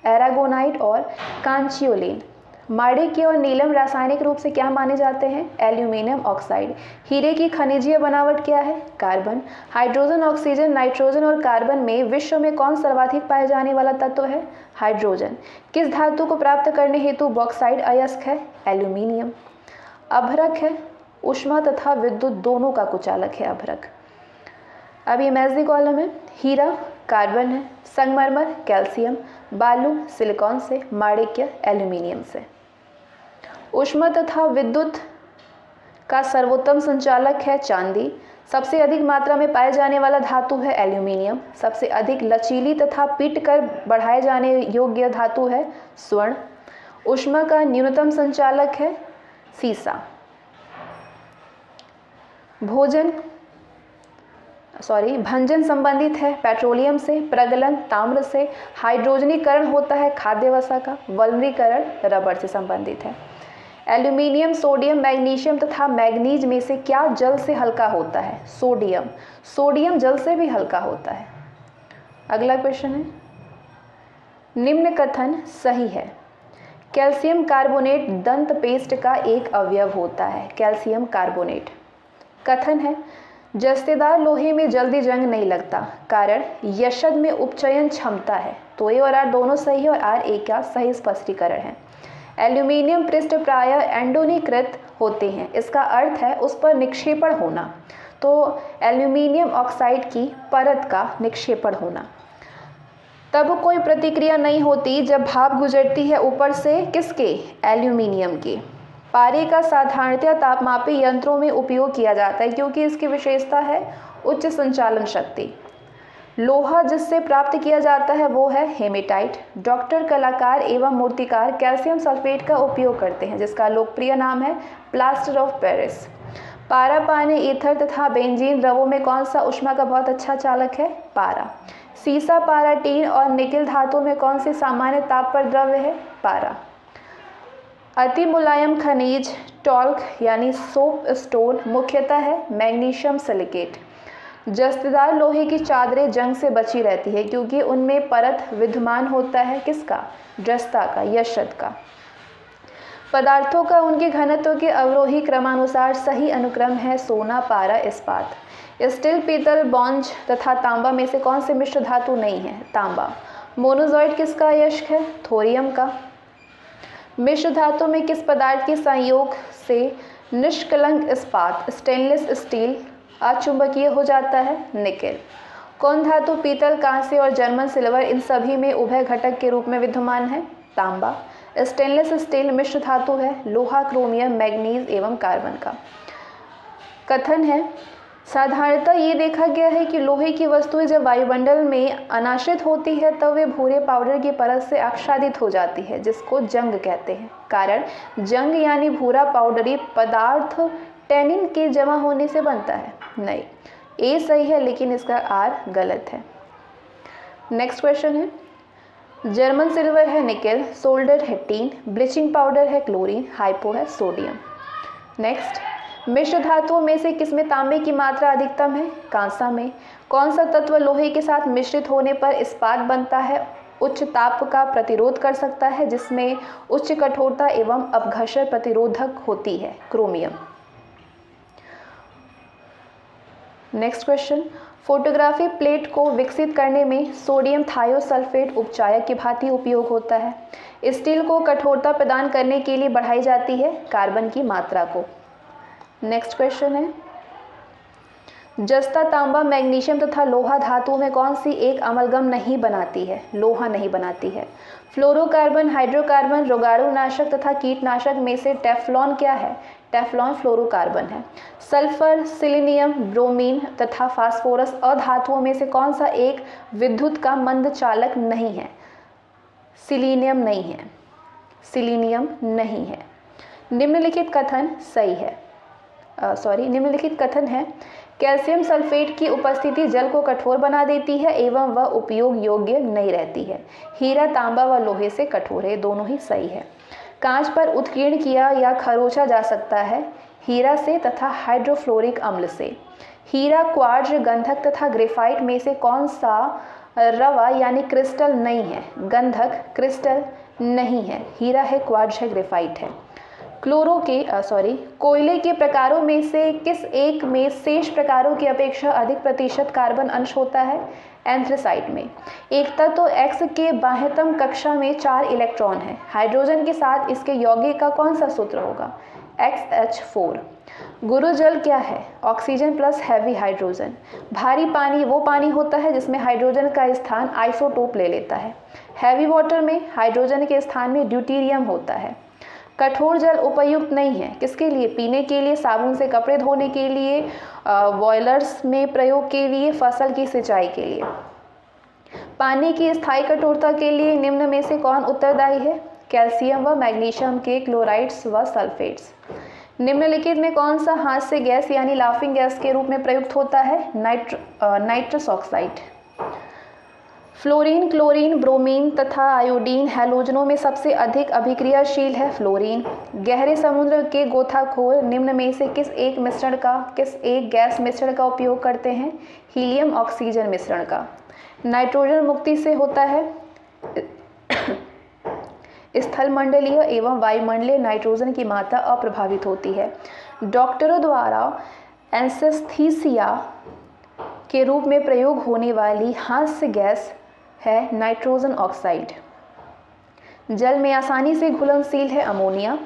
Speaker 1: एरागोनाइट और कांचियोलिन। माणिक्य और नीलम रासायनिक रूप से क्या माने जाते हैं, एल्यूमिनियम ऑक्साइड। हीरे की खनिजीय बनावट क्या है, कार्बन। हाइड्रोजन, ऑक्सीजन, नाइट्रोजन और कार्बन में विश्व में कौन सर्वाधिक पाए जाने वाला तत्व है, हाइड्रोजन। किस धातु को प्राप्त करने हेतु बॉक्साइड अयस्क है, एल्यूमिनियम। अभ्रक है, ऊष्मा तथा विद्युत दोनों का कुचालक है अभ्रक। अब ये मैग्नी कॉलम है, हीरा कार्बन है, संगमरमर कैल्शियम, बालू सिलिकॉन से, माणिक्य एल्यूमिनियम से। ऊष्मा तथा विद्युत का सर्वोत्तम संचालक है चांदी। सबसे अधिक मात्रा में पाए जाने वाला धातु है एल्यूमिनियम। सबसे अधिक लचीली तथा पीट कर बढ़ाए जाने योग्य धातु है स्वर्ण। ऊष्मा का न्यूनतम संचालक है सीसा। भंजन संबंधित है पेट्रोलियम से। प्रगलन ताम्र से। हाइड्रोजनीकरण होता है खाद्य वसा का। वल्कनीकरण रबर से संबंधित है। एल्यूमिनियम, सोडियम, मैग्नीशियम तथा मैग्नीज में से क्या जल से हल्का होता है? सोडियम। सोडियम जल से भी हल्का होता है। अगला क्वेश्चन है, निम्न कथन सही है। कैल्शियम कार्बोनेट दंत पेस्ट का एक अवयव होता है। Calcium carbonate. कथन है, जस्तेदार लोहे में जल्दी जंग नहीं लगता, कारण यशद में उपचयन क्षमता है। तो ए और आर दोनों सही है और आर ए का सही स्पष्टीकरण है। एल्यूमिनियम पृष्ठ प्रायः एंडोनीकृत होते हैं, इसका अर्थ है उस पर निक्षेपण होना। तो एल्यूमिनियम ऑक्साइड की परत का निक्षेपण होना। तब कोई प्रतिक्रिया नहीं होती जब भाप गुजरती है ऊपर से किसके? एल्यूमिनियम के। पारे का साधारणतया तापमापी यंत्रों में उपयोग किया जाता है क्योंकि इसकी विशेषता है उच्च संचालन शक्ति। लोहा जिससे प्राप्त किया जाता है वो है हेमेटाइट। डॉक्टर, कलाकार एवं मूर्तिकार कैल्शियम सल्फेट का उपयोग करते हैं जिसका लोकप्रिय नाम है प्लास्टर ऑफ पेरिस। पारा, पानी, ईथर तथा बेंजीन द्रवों में कौन सा ऊष्मा का बहुत अच्छा चालक है? पारा। सीसा, पारा, टीन और निकिल धातु में कौन सी सामान्य ताप पर द्रव्य है? पारा। अति मुलायम खनिज टॉल्क यानी सोप स्टोन मुख्यतः है मैग्नीशियम सिलिकेट। जस्तेदार लोहे की चादरें जंग से बची रहती है क्योंकि उनमें परत विद्यमान होता है किसका? जस्ता का, यशद का। पदार्थों का उनके घनत्व के अवरोही क्रमानुसार सही अनुक्रम है सोना, पारा, इस्पात। स्टील, पीतल, ब्रॉन्ज तथा तांबा में से कौन से मिश्र धातु नहीं है? तांबा। मोनोजॉइड किसका अयस्क है? थोरियम का। मिश्र धातु में किस पदार्थ के संयोग से निष्कलंक इस्पात स्टेनलेस स्टील अचुंबकीय हो जाता है? निकेल। कौन धातु पीतल, कांस्य और जर्मन सिल्वर इन सभी में उभय घटक के रूप में विद्यमान है? तांबा। स्टेनलेस स्टील मिश्र धातु है लोहा, क्रोमियम, मैग्नीज एवं कार्बन का। कथन है, साधारणतः ये देखा गया है कि लोहे की वस्तुएं जब वायुमंडल में अनाश्रित होती है तब वे भूरे पाउडर की परत से आच्छादित हो जाती है जिसको जंग कहते हैं। कारण जंग यानी भूरा पाउडरी पदार्थ टैनिन के जमा होने से बनता है। नहीं, ए सही है लेकिन इसका आर गलत है। नेक्स्ट क्वेश्चन है, जर्मन सिल्वर है निकेल, सोल्डर है टीन, ब्लीचिंग पाउडर है क्लोरीन, हाइपो है सोडियम। नेक्स्ट, मिश्र धातुओं में से किसमें तांबे की मात्रा अधिकतम है? कांसा में। कौन सा तत्व लोहे के साथ मिश्रित होने पर इस्पात बनता है? उच्च ताप का प्रतिरोध कर सकता है जिसमें उच्च कठोरता एवं अपघर्षण प्रतिरोधक होती है? Chromium. Next question, photography plate को विकसित करने में सोडियम थायोसल्फेट उपचायक की भांति उपयोग होता है। स्टील को कठोरता प्रदान करने के लिए बढ़ाई जाती है कार्बन की मात्रा को। नेक्स्ट क्वेश्चन है, जस्ता, तांबा, मैग्नीशियम तथा लोहा धातुओं में कौन सी एक अमलगम नहीं बनाती है? लोहा नहीं बनाती है। फ्लोरोकार्बन, हाइड्रोकार्बन, रोगाणुनाशक तथा कीटनाशक में से टेफ्लॉन क्या है? टेफ्लॉन फ्लोरोकार्बन है। सल्फर, सिलीनियम, ब्रोमीन तथा फास्फोरस अधातुओं में से कौन सा एक विद्युत का मंद चालक नहीं है? सिलीनियम नहीं है। सिलीनियम नहीं है। निम्नलिखित कथन सही है। निम्नलिखित कथन है, कैल्शियम सल्फेट की उपस्थिति जल को कठोर बना देती है एवं वह उपयोग योग्य नहीं रहती है। हीरा, तांबा व लोहे से कठोर है, दोनों ही सही है। कांच पर उत्कीर्ण किया या खरोचा जा सकता है हीरा से तथा हाइड्रोफ्लोरिक अम्ल से। हीरा, क्वार्ट्ज, गंधक तथा ग्रेफाइट में से कौन सा रवा यानी क्रिस्टल नहीं है? गंधक क्रिस्टल नहीं है, हीरा है, क्वार्ट्ज है, ग्रेफाइट है। कोयले के प्रकारों में से किस एक में शेष प्रकारों की अपेक्षा अधिक प्रतिशत कार्बन अंश होता है? एंथ्रेसाइट में। एक तत्व एक्स के बाह्यतम कक्षा में 4 इलेक्ट्रॉन है। हाइड्रोजन के साथ इसके यौगिक का कौन सा सूत्र होगा? XH4। गुरु जल क्या है? Oxygen plus heavy hydrogen. भारी पानी वो पानी होता है जिसमें हाइड्रोजन का स्थान आइसोटोप ले लेता है। हैवी वाटर में हाइड्रोजन के स्थान में ड्यूटेरियम होता है। कठोर जल उपयुक्त नहीं है किसके लिए? पीने के लिए, साबुन से कपड़े धोने के लिए, बॉयलर्स में प्रयोग के लिए, फसल की सिंचाई के लिए। पानी की स्थायी कठोरता के लिए निम्न में से कौन उत्तरदायी है? कैल्शियम व मैग्नीशियम के क्लोराइड्स व सल्फेट्स। निम्नलिखित में कौन सा हास्य गैस यानी लाफिंग गैस के रूप में प्रयुक्त होता है? Nitrous oxide. Fluorine, chlorine, bromine तथा आयोडीन हैलोजनों में सबसे अधिक अभिक्रियाशील है फ्लोरीन। गहरे समुद्र के गोताखोर निम्न में से किस एक गैस मिश्रण का उपयोग करते हैं? हीलियम ऑक्सीजन मिश्रण का। नाइट्रोजन मुक्ति से होता है स्थलमंडलीय एवं वायुमंडलीय नाइट्रोजन की मात्रा अप्रभावित होती है। डॉक्टरों द्वारा एनेस्थीसिया के रूप में प्रयोग होने वाली हास्य गैस है नाइट्रोजन ऑक्साइड। जल में आसानी से घुलनशील है ammonia.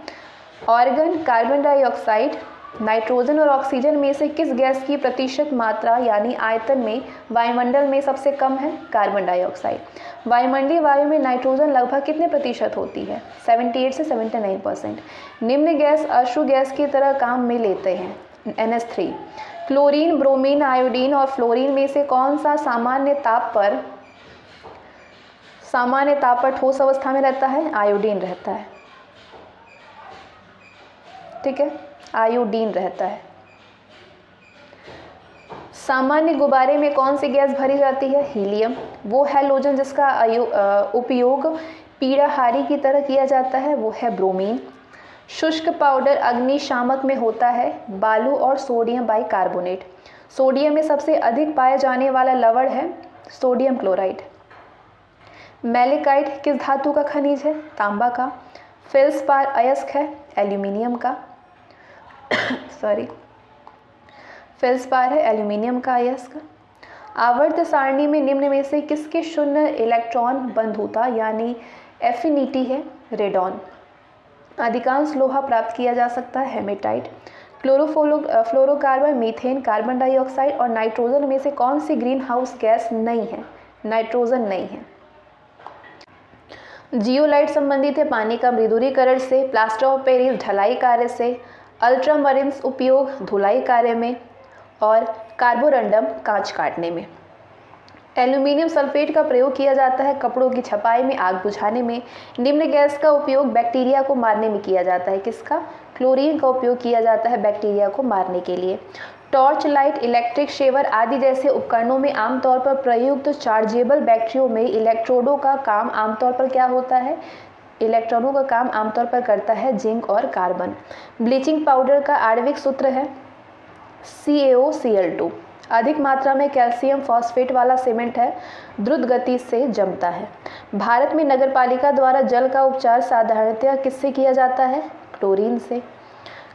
Speaker 1: Organ, carbon dioxide, nitrogen और ऑक्सीजन में से किस गैस की प्रतिशत मात्रा यानी आयतन में वायुमंडल में सबसे कम है? Carbon dioxide. वायुमंडलीय वायु में नाइट्रोजन लगभग कितने प्रतिशत होती है? 78 से 79%। निम्न गैस अश्रु गैस की तरह काम में लेते हैं NH3। क्लोरीन, ब्रोमीन, आयोडीन और फ्लोरीन में से कौन सा सामान्य ताप पर ठोस अवस्था में रहता है? आयोडीन रहता है। ठीक है, आयोडीन रहता है। सामान्य गुब्बारे में कौन सी गैस भरी जाती है? हीलियम। वो हैलोजन जिसका उपयोग पीड़ाहारी की तरह किया जाता है वो है ब्रोमीन। शुष्क पाउडर अग्निशामक में होता है बालू और सोडियम बाइकार्बोनेट। सोडियम में सबसे अधिक पाया जाने वाला लवण है सोडियम क्लोराइड। मैलेकाइट किस धातु का खनिज है? तांबा का। फेल्सपार अयस्क है एल्यूमिनियम का फेल्सपार है एल्यूमिनियम का अयस्क। आवर्त सारणी में निम्न में से किसके शून्य इलेक्ट्रॉन बंधुता यानी एफिनिटी है? रेडॉन। अधिकांश लोहा प्राप्त किया जा सकता है haematite. Fluorocarbon, methane, carbon dioxide और नाइट्रोजन में से कौन सी ग्रीन हाउस गैस नहीं है? नाइट्रोजन नहीं है। जियोलाइट संबंधित है पानी का मृदुरीकरण से, प्लास्टर ऑफ पेरिस ढलाई कार्य से, अल्ट्रामरीन्स उपयोग धुलाई कार्य में और कार्बोरंडम कांच काटने में। एल्यूमिनियम सल्फेट का प्रयोग किया जाता है कपड़ों की छपाई में, आग बुझाने में। निम्न गैस का उपयोग बैक्टीरिया को मारने में किया जाता है किसका? क्लोरीन का उपयोग किया जाता है बैक्टीरिया को मारने के लिए। टॉर्च लाइट, इलेक्ट्रिक शेवर आदि जैसे उपकरणों में आमतौर पर प्रयुक्त चार्जेबल बैटरियों में इलेक्ट्रोडों का काम आमतौर पर क्या होता है? इलेक्ट्रॉनों का काम आमतौर पर करता है जिंक और कार्बन। ब्लीचिंग पाउडर का आणविक सूत्र है CaOCl2। अधिक मात्रा में कैल्शियम फॉस्फेट वाला सीमेंट है, द्रुत गति से जमता है। भारत में नगरपालिका द्वारा जल का उपचार साधारणतया किससे किया जाता है? क्लोरीन से।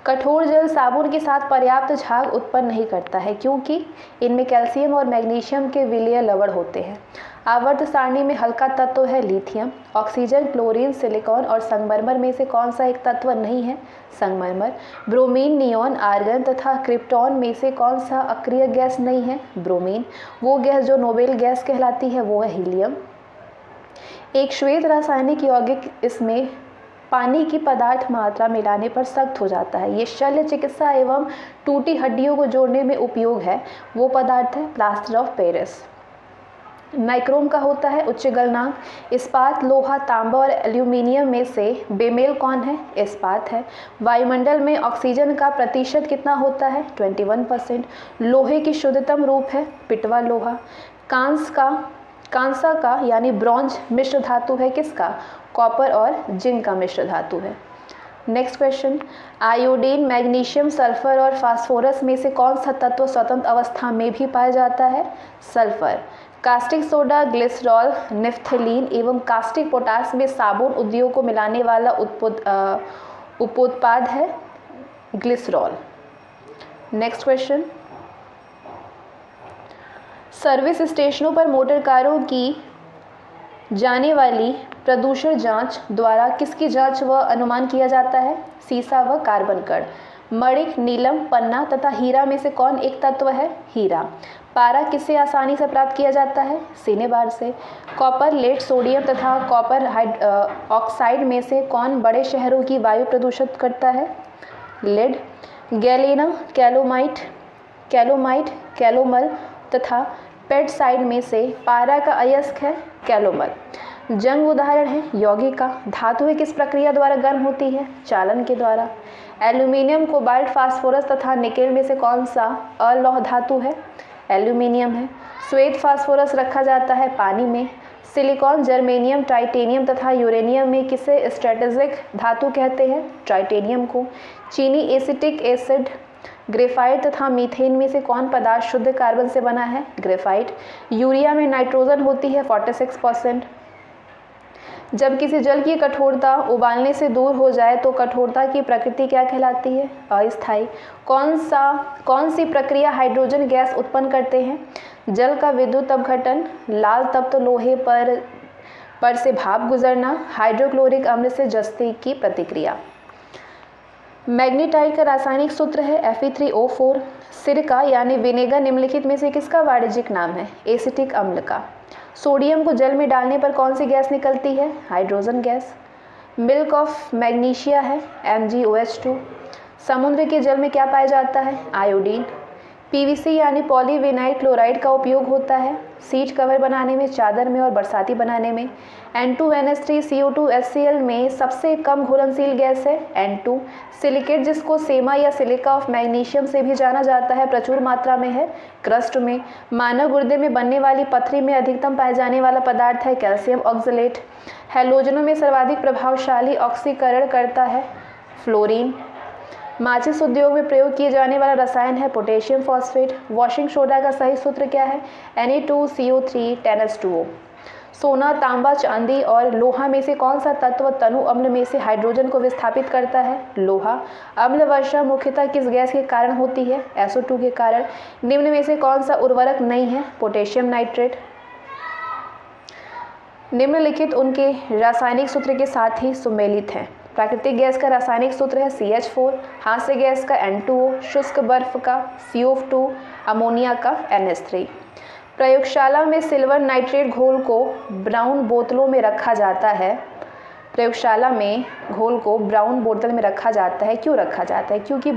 Speaker 1: कठोर जल साबुन के साथ पर्याप्त झाग उत्पन्न नहीं करता है क्योंकि इनमें कैल्शियम और मैग्नीशियम के विलय लवण होते हैं। आवर्त सारणी में हल्का तत्व है लिथियम। ऑक्सीजन, क्लोरीन, सिलिकॉन और संगमरमर में से कौन सा एक तत्व नहीं है? संगमरमर। ब्रोमीन, नियॉन, आर्गन तथा क्रिप्टॉन में से कौन सा अक्रिय गैस नहीं है? ब्रोमीन। वो गैस जो नोबेल गैस कहलाती है वो है हीलियम। एक श्वेत रासायनिक यौगिक इसमें पानी की पदार्थ मात्रा मिलाने पर सख्त हो जाता है। ये शल्य चिकित्सा एवं टूटी हड्डियों को जोड़ने में उपयोग है। वो पदार्थ है प्लास्टर ऑफ पेरिस। नाइक्रोम का होता है उच्च गलनांक। इस्पात, लोहा, तांबा और एल्यूमिनियम में से बेमेल कौन है? इस्पात है। वायुमंडल में ऑक्सीजन का प्रतिशत कितना होता है? 21%। लोहे की शुद्धतम रूप है पिटवा लोहा। कांसा का यानी ब्रॉन्ज मिश्र धातु है किसका? कॉपर और जिंक का मिश्र धातु है। Next question, iodine, magnesium, sulphur और फास्फोरस में से कौन सा तत्व स्वतंत्र अवस्था में भी पाया जाता है? Sulphur. Caustic soda, glycerol, naphthalene एवं कास्टिक पोटास में साबुन उद्योग को मिलाने वाला उपोत्पाद है ग्लिसरॉल। नेक्स्ट क्वेश्चन, सर्विस स्टेशनों पर मोटर कारों की जाने वाली प्रदूषण जांच द्वारा किसकी जांच व अनुमान किया जाता है? सीसा व कार्बन कण। मणिक, नीलम, पन्ना तथा हीरा में से कौन एक तत्व है? हीरा। पारा किससे आसानी से प्राप्त किया जाता है? सिनेबार से। कॉपर, लेड, सोडियम तथा कॉपर ऑक्साइड में से कौन बड़े शहरों की वायु प्रदूषित करता है? लेड। गैलेना, कैलोमाइट, कैलोमल तथा पेट्साइड में से पारा का अयस्क है? कैलोमल। जंग उदाहरण है यौगिका। धातुएं किस प्रक्रिया द्वारा गर्म होती है? चालन के द्वारा। एल्यूमिनियम, कोबाल्ट, फास्फोरस तथा निकेल में से कौन सा अलौह धातु है? एल्यूमिनियम है। श्वेत फास्फोरस रखा जाता है पानी में। सिलिकॉन, जर्मेनियम, टाइटेनियम तथा यूरेनियम में किसे स्ट्रेटेजिक धातु कहते हैं? टाइटेनियम को। चीनी, एसिटिक एसिड, ग्रेफाइट तथा मीथेन में से कौन पदार्थ शुद्ध कार्बन से बना है? ग्रेफाइट। यूरिया में नाइट्रोजन होती है 46%। जब किसी जल की कठोरता उबालने से दूर हो जाए तो कठोरता की प्रकृति क्या कहलाती है? अस्थायी। कौन सी प्रक्रिया हाइड्रोजन गैस उत्पन्न करते हैं? जल का विद्युत अपघटन, लाल तप्त लोहे पर से भाप गुजरना, हाइड्रोक्लोरिक अम्ल से जस्ते की प्रतिक्रिया। मैग्नीटाइट का रासायनिक सूत्र है Fe3O4। सिरका यानी विनेगर निम्नलिखित में से किसका वाणिज्यिक नाम है? एसिटिक अम्ल का। सोडियम को जल में डालने पर कौन सी गैस निकलती है? Hydrogen gas. Milk of magnesia है MgOH2। समुद्र के जल में क्या पाया जाता है? आयोडीन। PVC यानी पॉलीविनाइल क्लोराइड का उपयोग होता है सीट कवर बनाने में, चादर में और बरसाती बनाने में। N2NH3CO2HCl में सबसे कम घुलनशील गैस है N2। सिलिकेट, जिसको सेमा या सिलिका ऑफ मैग्नीशियम से भी जाना जाता है, प्रचुर मात्रा में है क्रस्ट में। मानव गुर्दे में बनने वाली पथरी में अधिकतम पाए जाने वाला पदार्थ है कैल्शियम ऑक्सलेट। हैलोजनों में सर्वाधिक प्रभावशाली ऑक्सीकरण करता है फ्लोरीन। माचिस उद्योग में प्रयोग किए जाने वाला रसायन है पोटेशियम फॉस्फेट। वॉशिंग सोडा का सही सूत्र क्या है? Na2CO3 10H2O। सोना, तांबा, चांदी और लोहा में से कौन सा तत्व तनु अम्ल में से हाइड्रोजन को विस्थापित करता है? लोहा। अम्ल वर्षा मुख्यतः किस गैस के कारण होती है? SO2 के कारण। निम्न में से कौन सा उर्वरक नहीं है? Potassium nitrate. निम्नलिखित उनके रासायनिक सूत्र के साथ ही सुमेलित हैं। प्राकृतिक गैस का रासायनिक सूत्र है CH4, हास्य गैस का N2O, शुष्क बर्फ का CO2, अमोनिया का NH3। प्रयोगशाला में सिल्वर नाइट्रेट घोल को ब्राउन बोतलों में रखा जाता है। प्रयोगशाला में घोल को ब्राउन बोतल में रखा जाता है। क्यों रखा जाता है? क्योंकि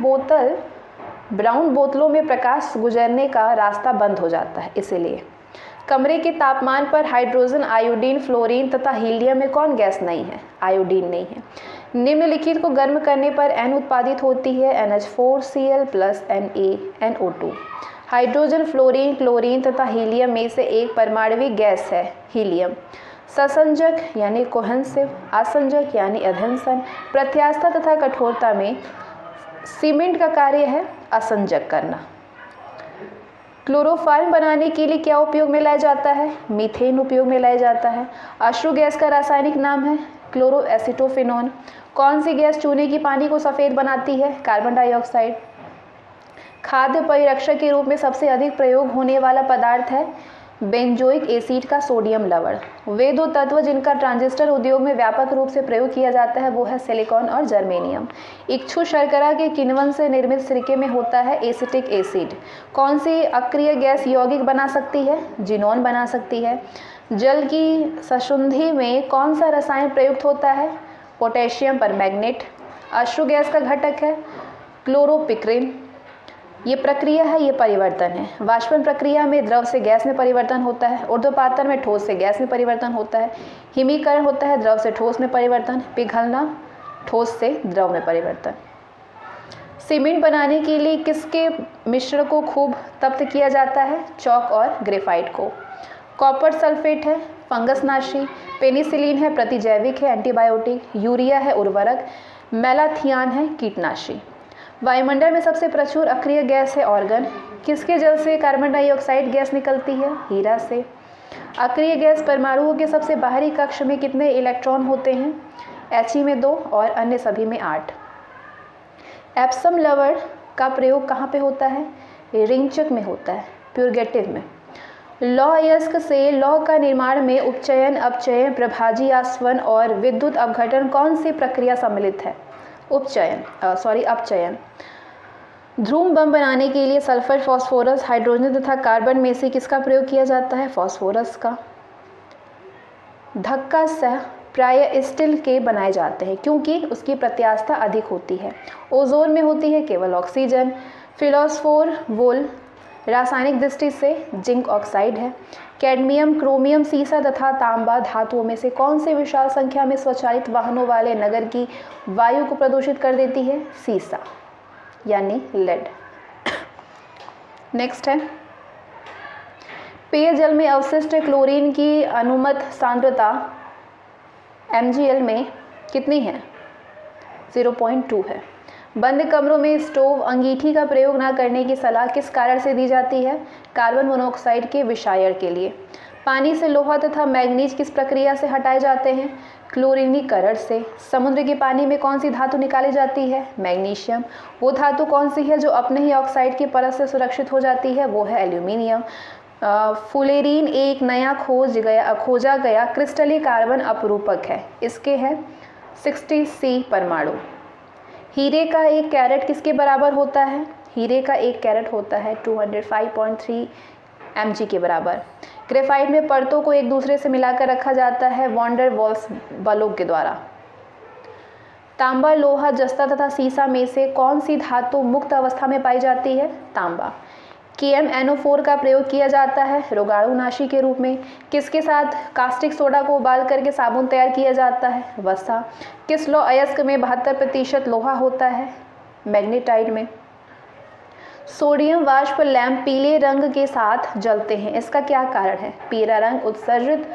Speaker 1: ब्राउन बोतलों में प्रकाश गुजरने का रास्ता बंद हो जाता है, इसीलिए। कमरे के तापमान पर हाइड्रोजन, आयोडीन, फ्लोरीन तथा हीलियम में कौन गैस नहीं है? आयोडीन नहीं है। निम्नलिखित को गर्म करने पर N उत्पादित होती है NH4Cl + NaNO2। Hydrogen, fluorine, chlorine तथा हीलियम में से एक परमाणविक गैस है हीलियम। ससंजक यानी कोहेसिव, आसंजक यानी एधेंसन, प्रत्यास्थता तथा कठोरता में सीमेंट का कार्य है असंजक करना। क्लोरोफॉर्म बनाने के लिए क्या उपयोग में लाया जाता है? मीथेन उपयोग में लाया जाता है। अश्रु गैस का रासायनिक नाम है क्लोरोएसिटोफिनोन। कौन सी गैस चूने की पानी को सफ़ेद बनाती है? Carbon dioxide. खाद्य परिरक्षक के रूप में सबसे अधिक प्रयोग होने वाला पदार्थ है बेंजोइक एसिड का सोडियम लवण। वे दो तत्व जिनका ट्रांजिस्टर उद्योग में व्यापक रूप से प्रयोग किया जाता है वो है सिलिकॉन और जर्मेनियम। इच्छु शर्करा के किण्वन से निर्मित सिरके में होता है एसिटिक एसिड। कौन सी अक्रिय गैस यौगिक बना सकती है? जिनोन बना सकती है। जल की सशुंधि में कौन सा रसायन प्रयुक्त होता है? Potassium permanganate. अश्रु गैस का घटक है क्लोरोपिक्रिन। ये प्रक्रिया है, ये परिवर्तन है। वाष्पन प्रक्रिया में द्रव से गैस में परिवर्तन होता है। ऊर्ध्वपातन में ठोस से गैस में परिवर्तन होता है। हिमीकरण होता है द्रव से ठोस में परिवर्तन। पिघलना, ठोस से द्रव में परिवर्तन। सीमेंट बनाने के लिए किसके मिश्रण को खूब तप्त किया जाता है? चौक और ग्रेफाइट को। कॉपर सल्फेट है फंगसनाशी। पेनिसिलिन है प्रतिजैविक है एंटीबायोटिक। यूरिया है उर्वरक। मेलाथियान है कीटनाशी। वायुमंडल में सबसे प्रचुर अक्रिय गैस है ऑर्गन। किसके जल से कार्बन डाइऑक्साइड गैस निकलती है? हीरा से। अक्रिय गैस परमाणुओं के सबसे बाहरी कक्ष में कितने इलेक्ट्रॉन होते हैं? He में 2 और अन्य सभी में 8। एप्सम लवण का प्रयोग कहाँ पे होता है? रिंचक में होता है, प्यूरगेटिव में। लौह अयस्क से लौह का निर्माण में उपचयन, अपचयन, प्रभाजी आसवन और विद्युत अपघटन कौन सी प्रक्रिया सम्मिलित है? अपचयन। ध्रुव बम बनाने के लिए सल्फर, फास्फोरस, हाइड्रोजन तथा कार्बन में से किसका प्रयोग किया जाता है? फास्फोरस का। धक्का सह प्राय स्टील के बनाए जाते हैं क्योंकि उसकी प्रत्यास्थता अधिक होती है। ओजोन में होती है केवल ऑक्सीजन। फिलोस्फोर वोल रासायनिक दृष्टि से जिंक ऑक्साइड है। कैडमियम, क्रोमियम, सीसा तथा तांबा धातुओं में से कौन से विशाल संख्या में स्वचालित वाहनों वाले नगर की वायु को प्रदूषित कर देती है? सीसा यानी लेड। नेक्स्ट है, पेयजल में अवशिष्ट क्लोरीन की अनुमत सांद्रता mgl में कितनी है? 0.2 है। बंद कमरों में स्टोव, अंगीठी का प्रयोग न करने की सलाह किस कारण से दी जाती है? कार्बन मोनोऑक्साइड के विषायण के लिए। पानी से लोहा तथा मैग्नीज किस प्रक्रिया से हटाए जाते हैं? क्लोरीनीकरण से। समुद्र के पानी में कौन सी धातु निकाली जाती है? मैग्नीशियम। वो धातु कौन सी है जो अपने ही ऑक्साइड की परत से सुरक्षित हो जाती है? वो है एल्यूमिनियम। फुलेरीन एक नया खोजा गया क्रिस्टलीय कार्बन अपरूपक है। इसके हैं 60C परमाणु। हीरे का एक कैरेट किसके बराबर होता है? हीरे का एक कैरेट होता है 205.3 mg के बराबर। ग्रेफाइट में परतों को एक दूसरे से मिलाकर रखा जाता है वॉन डेर वाल्स बलों के द्वारा। तांबा, लोहा, जस्ता तथा सीसा में से कौन सी धातु मुक्त अवस्था में पाई जाती है? तांबा। KMnO4 का प्रयोग किया जाता है रोगाणुनाशी के रूप में। किसके साथ कास्टिक सोडा को उबाल करके साबुन तैयार किया जाता है? वसा। किस लौह अयस्क में 72% लोहा होता है? मैग्नेटाइट में। सोडियम वाष्प लैंप पीले रंग के साथ जलते हैं, इसका क्या कारण है? पीला रंग उत्सर्जित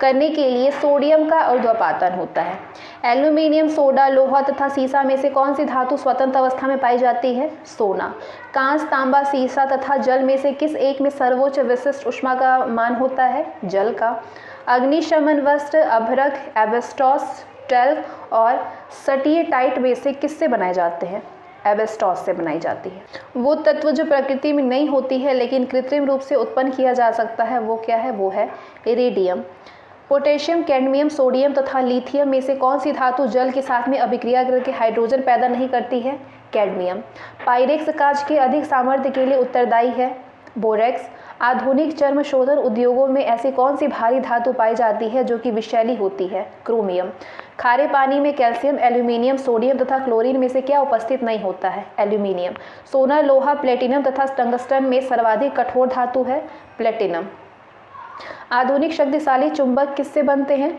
Speaker 1: करने के लिए सोडियम का ऊर्ध्वपातन होता है। एल्यूमिनियम, सोडा, लोहा तथा सीसा में से कौन सी धातु स्वतंत्र अवस्था में पाई जाती है? सोना। कांच, तांबा, सीसा तथा जल में से किस एक में सर्वोच्च विशिष्ट ऊष्मा का मान होता है? जल का। अग्निशमन वस्त्र, अभ्रक, एबेस्टॉस, टेल्क और स्टीएटाइट में से किससे बनाए जाते हैं? एबेस्टॉस से बनाई जाती है। वो तत्व जो प्रकृति में नहीं होती है लेकिन कृत्रिम रूप से उत्पन्न किया जा सकता है, वो क्या है? वो है इरिडियम। पोटेशियम, कैडमियम, सोडियम तथा लिथियम में से कौन सी धातु जल के साथ में अभिक्रिया करके हाइड्रोजन पैदा नहीं करती है? कैडमियम। पायरेक्स कांच के अधिक सामर्थ्य के लिए उत्तरदायी है? बोरेक्स। आधुनिक चर्म शोधन उद्योगों में ऐसी कौन सी भारी धातु पाई जाती है जो कि विषैली होती है? क्रोमियम। खारे पानी में कैल्शियम, एल्यूमिनियम, सोडियम तथा क्लोरीन में से क्या उपस्थित नहीं होता है? एल्यूमिनियम। सोना, लोहा, प्लेटिनम तथा टंगस्टन में सर्वाधिक कठोर धातु है? प्लेटिनम। आधुनिक शक्तिशाली चुंबक किससे बनते हैं?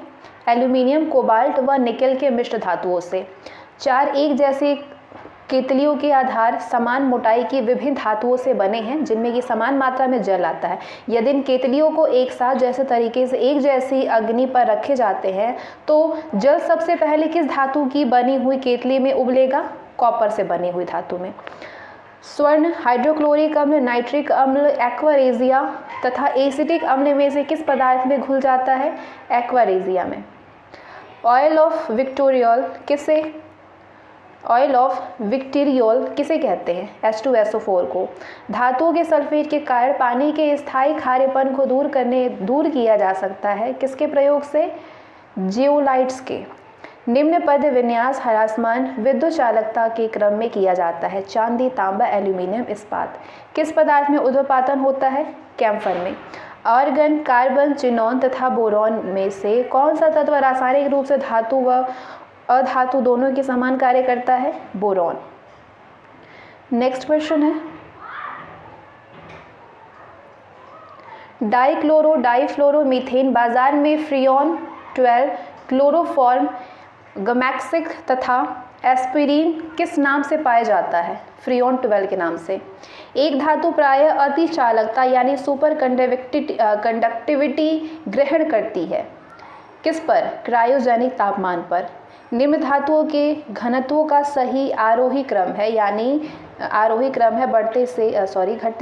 Speaker 1: एल्यूमिनियम, कोबाल्ट व निकेल के मिश्र धातुओं से। चार एक जैसे केतलियों के आधार समान मोटाई की विभिन्न धातुओं से बने हैं जिनमें की समान मात्रा में जल आता है। यदि इन केतलियों को एक साथ जैसे तरीके से एक जैसी अग्नि पर रखे जाते हैं तो जल सबसे पहले किस धातु की बनी हुई केतली में उबलेगा? कॉपर से बनी हुई धातु में। स्वर्ण, हाइड्रोक्लोरिक अम्ल, नाइट्रिक अम्ल, एक्वारेजिया तथा एसिटिक अम्ल में से किस पदार्थ में घुल जाता है? एक्वारेजिया में। ऑयल ऑफ विक्टोरियल किसे कहते हैं? H2SO4 को। धातुओं के सल्फेट के कारण पानी के स्थायी खारेपन को दूर किया जा सकता है किसके प्रयोग से? जियोलाइट्स के। निम्न पद विन्यास ह्रासमान विद्युत चालकता के क्रम में किया जाता है? चांदी, तांबा, एल्यूमिनियम, इस्पात। किस पदार्थ में ऊर्ध्वपातन होता है? कैम्फर में। आर्गन, कार्बन, चिनोन तथा बोरॉन में से कौन सा तत्व रासायनिक रूप से धातु व अधातु दोनों के समान कार्य करता है? बोरॉन। नेक्स्ट क्वेश्चन है, डाइक्लोरो डाइफ्लोरोमीथेन बाजार में फ्रियोन 12, क्लोरोफॉर्म, गमैक्सिक तथा एस्पिरिन किस नाम से पाया जाता है? फ्रियोन 12 के नाम से। एक धातु प्रायः अति चालकता यानी सुपर कंडक्टिविटी ग्रहण करती है किस पर? क्रायोजेनिक तापमान पर। निम्न धातुओं के घनत्वों का सही आरोही क्रम है यानी आरोही क्रम है घटते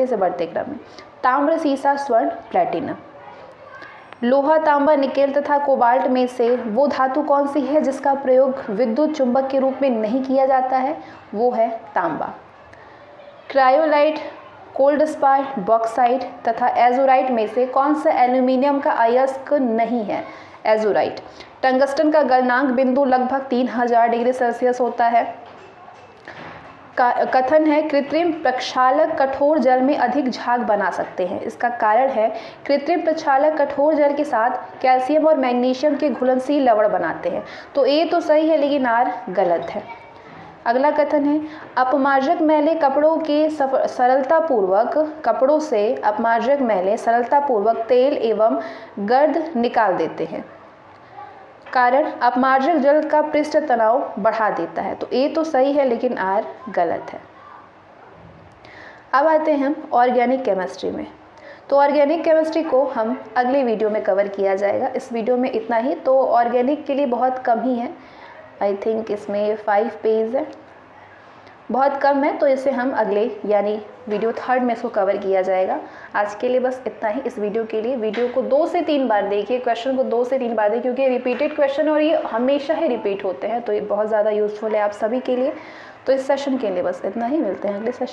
Speaker 1: से बढ़ते क्रम में। ताम्र, सीसा, स्वर्ण, प्लेटिनम। लोहा, तांबा, निकेल तथा कोबाल्ट में से वो धातु कौन सी है जिसका प्रयोग विद्युत चुंबक के रूप में नहीं किया जाता है? वो है तांबा। क्रायोलाइट, कोल्डस्पार, बॉक्साइट तथा एजोराइट में से कौन सा एल्यूमिनियम का अयस्क नहीं है? एजोराइट। टंगस्टन का गलनांक बिंदु लगभग 3000 डिग्री सेल्सियस होता है। कथन है कृत्रिम प्रक्षालक कठोर जल में अधिक झाग बना सकते हैं। इसका कारण है कृत्रिम प्रक्षालक कठोर जल के साथ कैल्शियम और मैग्नीशियम के घुलनशील लवण बनाते हैं। तो ए तो सही है लेकिन आर गलत है। अगला कथन है अपमार्जक मैले कपड़ों के कपड़ों से अपमार्जक मैले सरलतापूर्वक तेल एवं गर्द निकाल देते हैं। कारण अपमार्जक जल का पृष्ठ तनाव बढ़ा देता है। तो ए तो सही है लेकिन आर गलत है। अब आते हैं हम ऑर्गेनिक केमिस्ट्री में। तो ऑर्गेनिक केमिस्ट्री को हम अगले वीडियो में कवर किया जाएगा। इस वीडियो में इतना ही। तो ऑर्गेनिक के लिए बहुत कम ही है, आई थिंक इसमें 5 पेज है, बहुत कम है। तो इसे हम अगले यानी वीडियो 3 में इसको कवर किया जाएगा। आज के लिए बस इतना ही इस वीडियो के लिए। वीडियो को 2 से 3 बार देखिए, क्वेश्चन को 2 से 3 बार देखिए क्योंकि रिपीटेड क्वेश्चन और ये हमेशा ही रिपीट होते हैं। तो ये बहुत ज़्यादा यूजफुल है आप सभी के लिए। तो इस सेशन के लिए बस इतना ही। मिलते हैं अगले सेशन।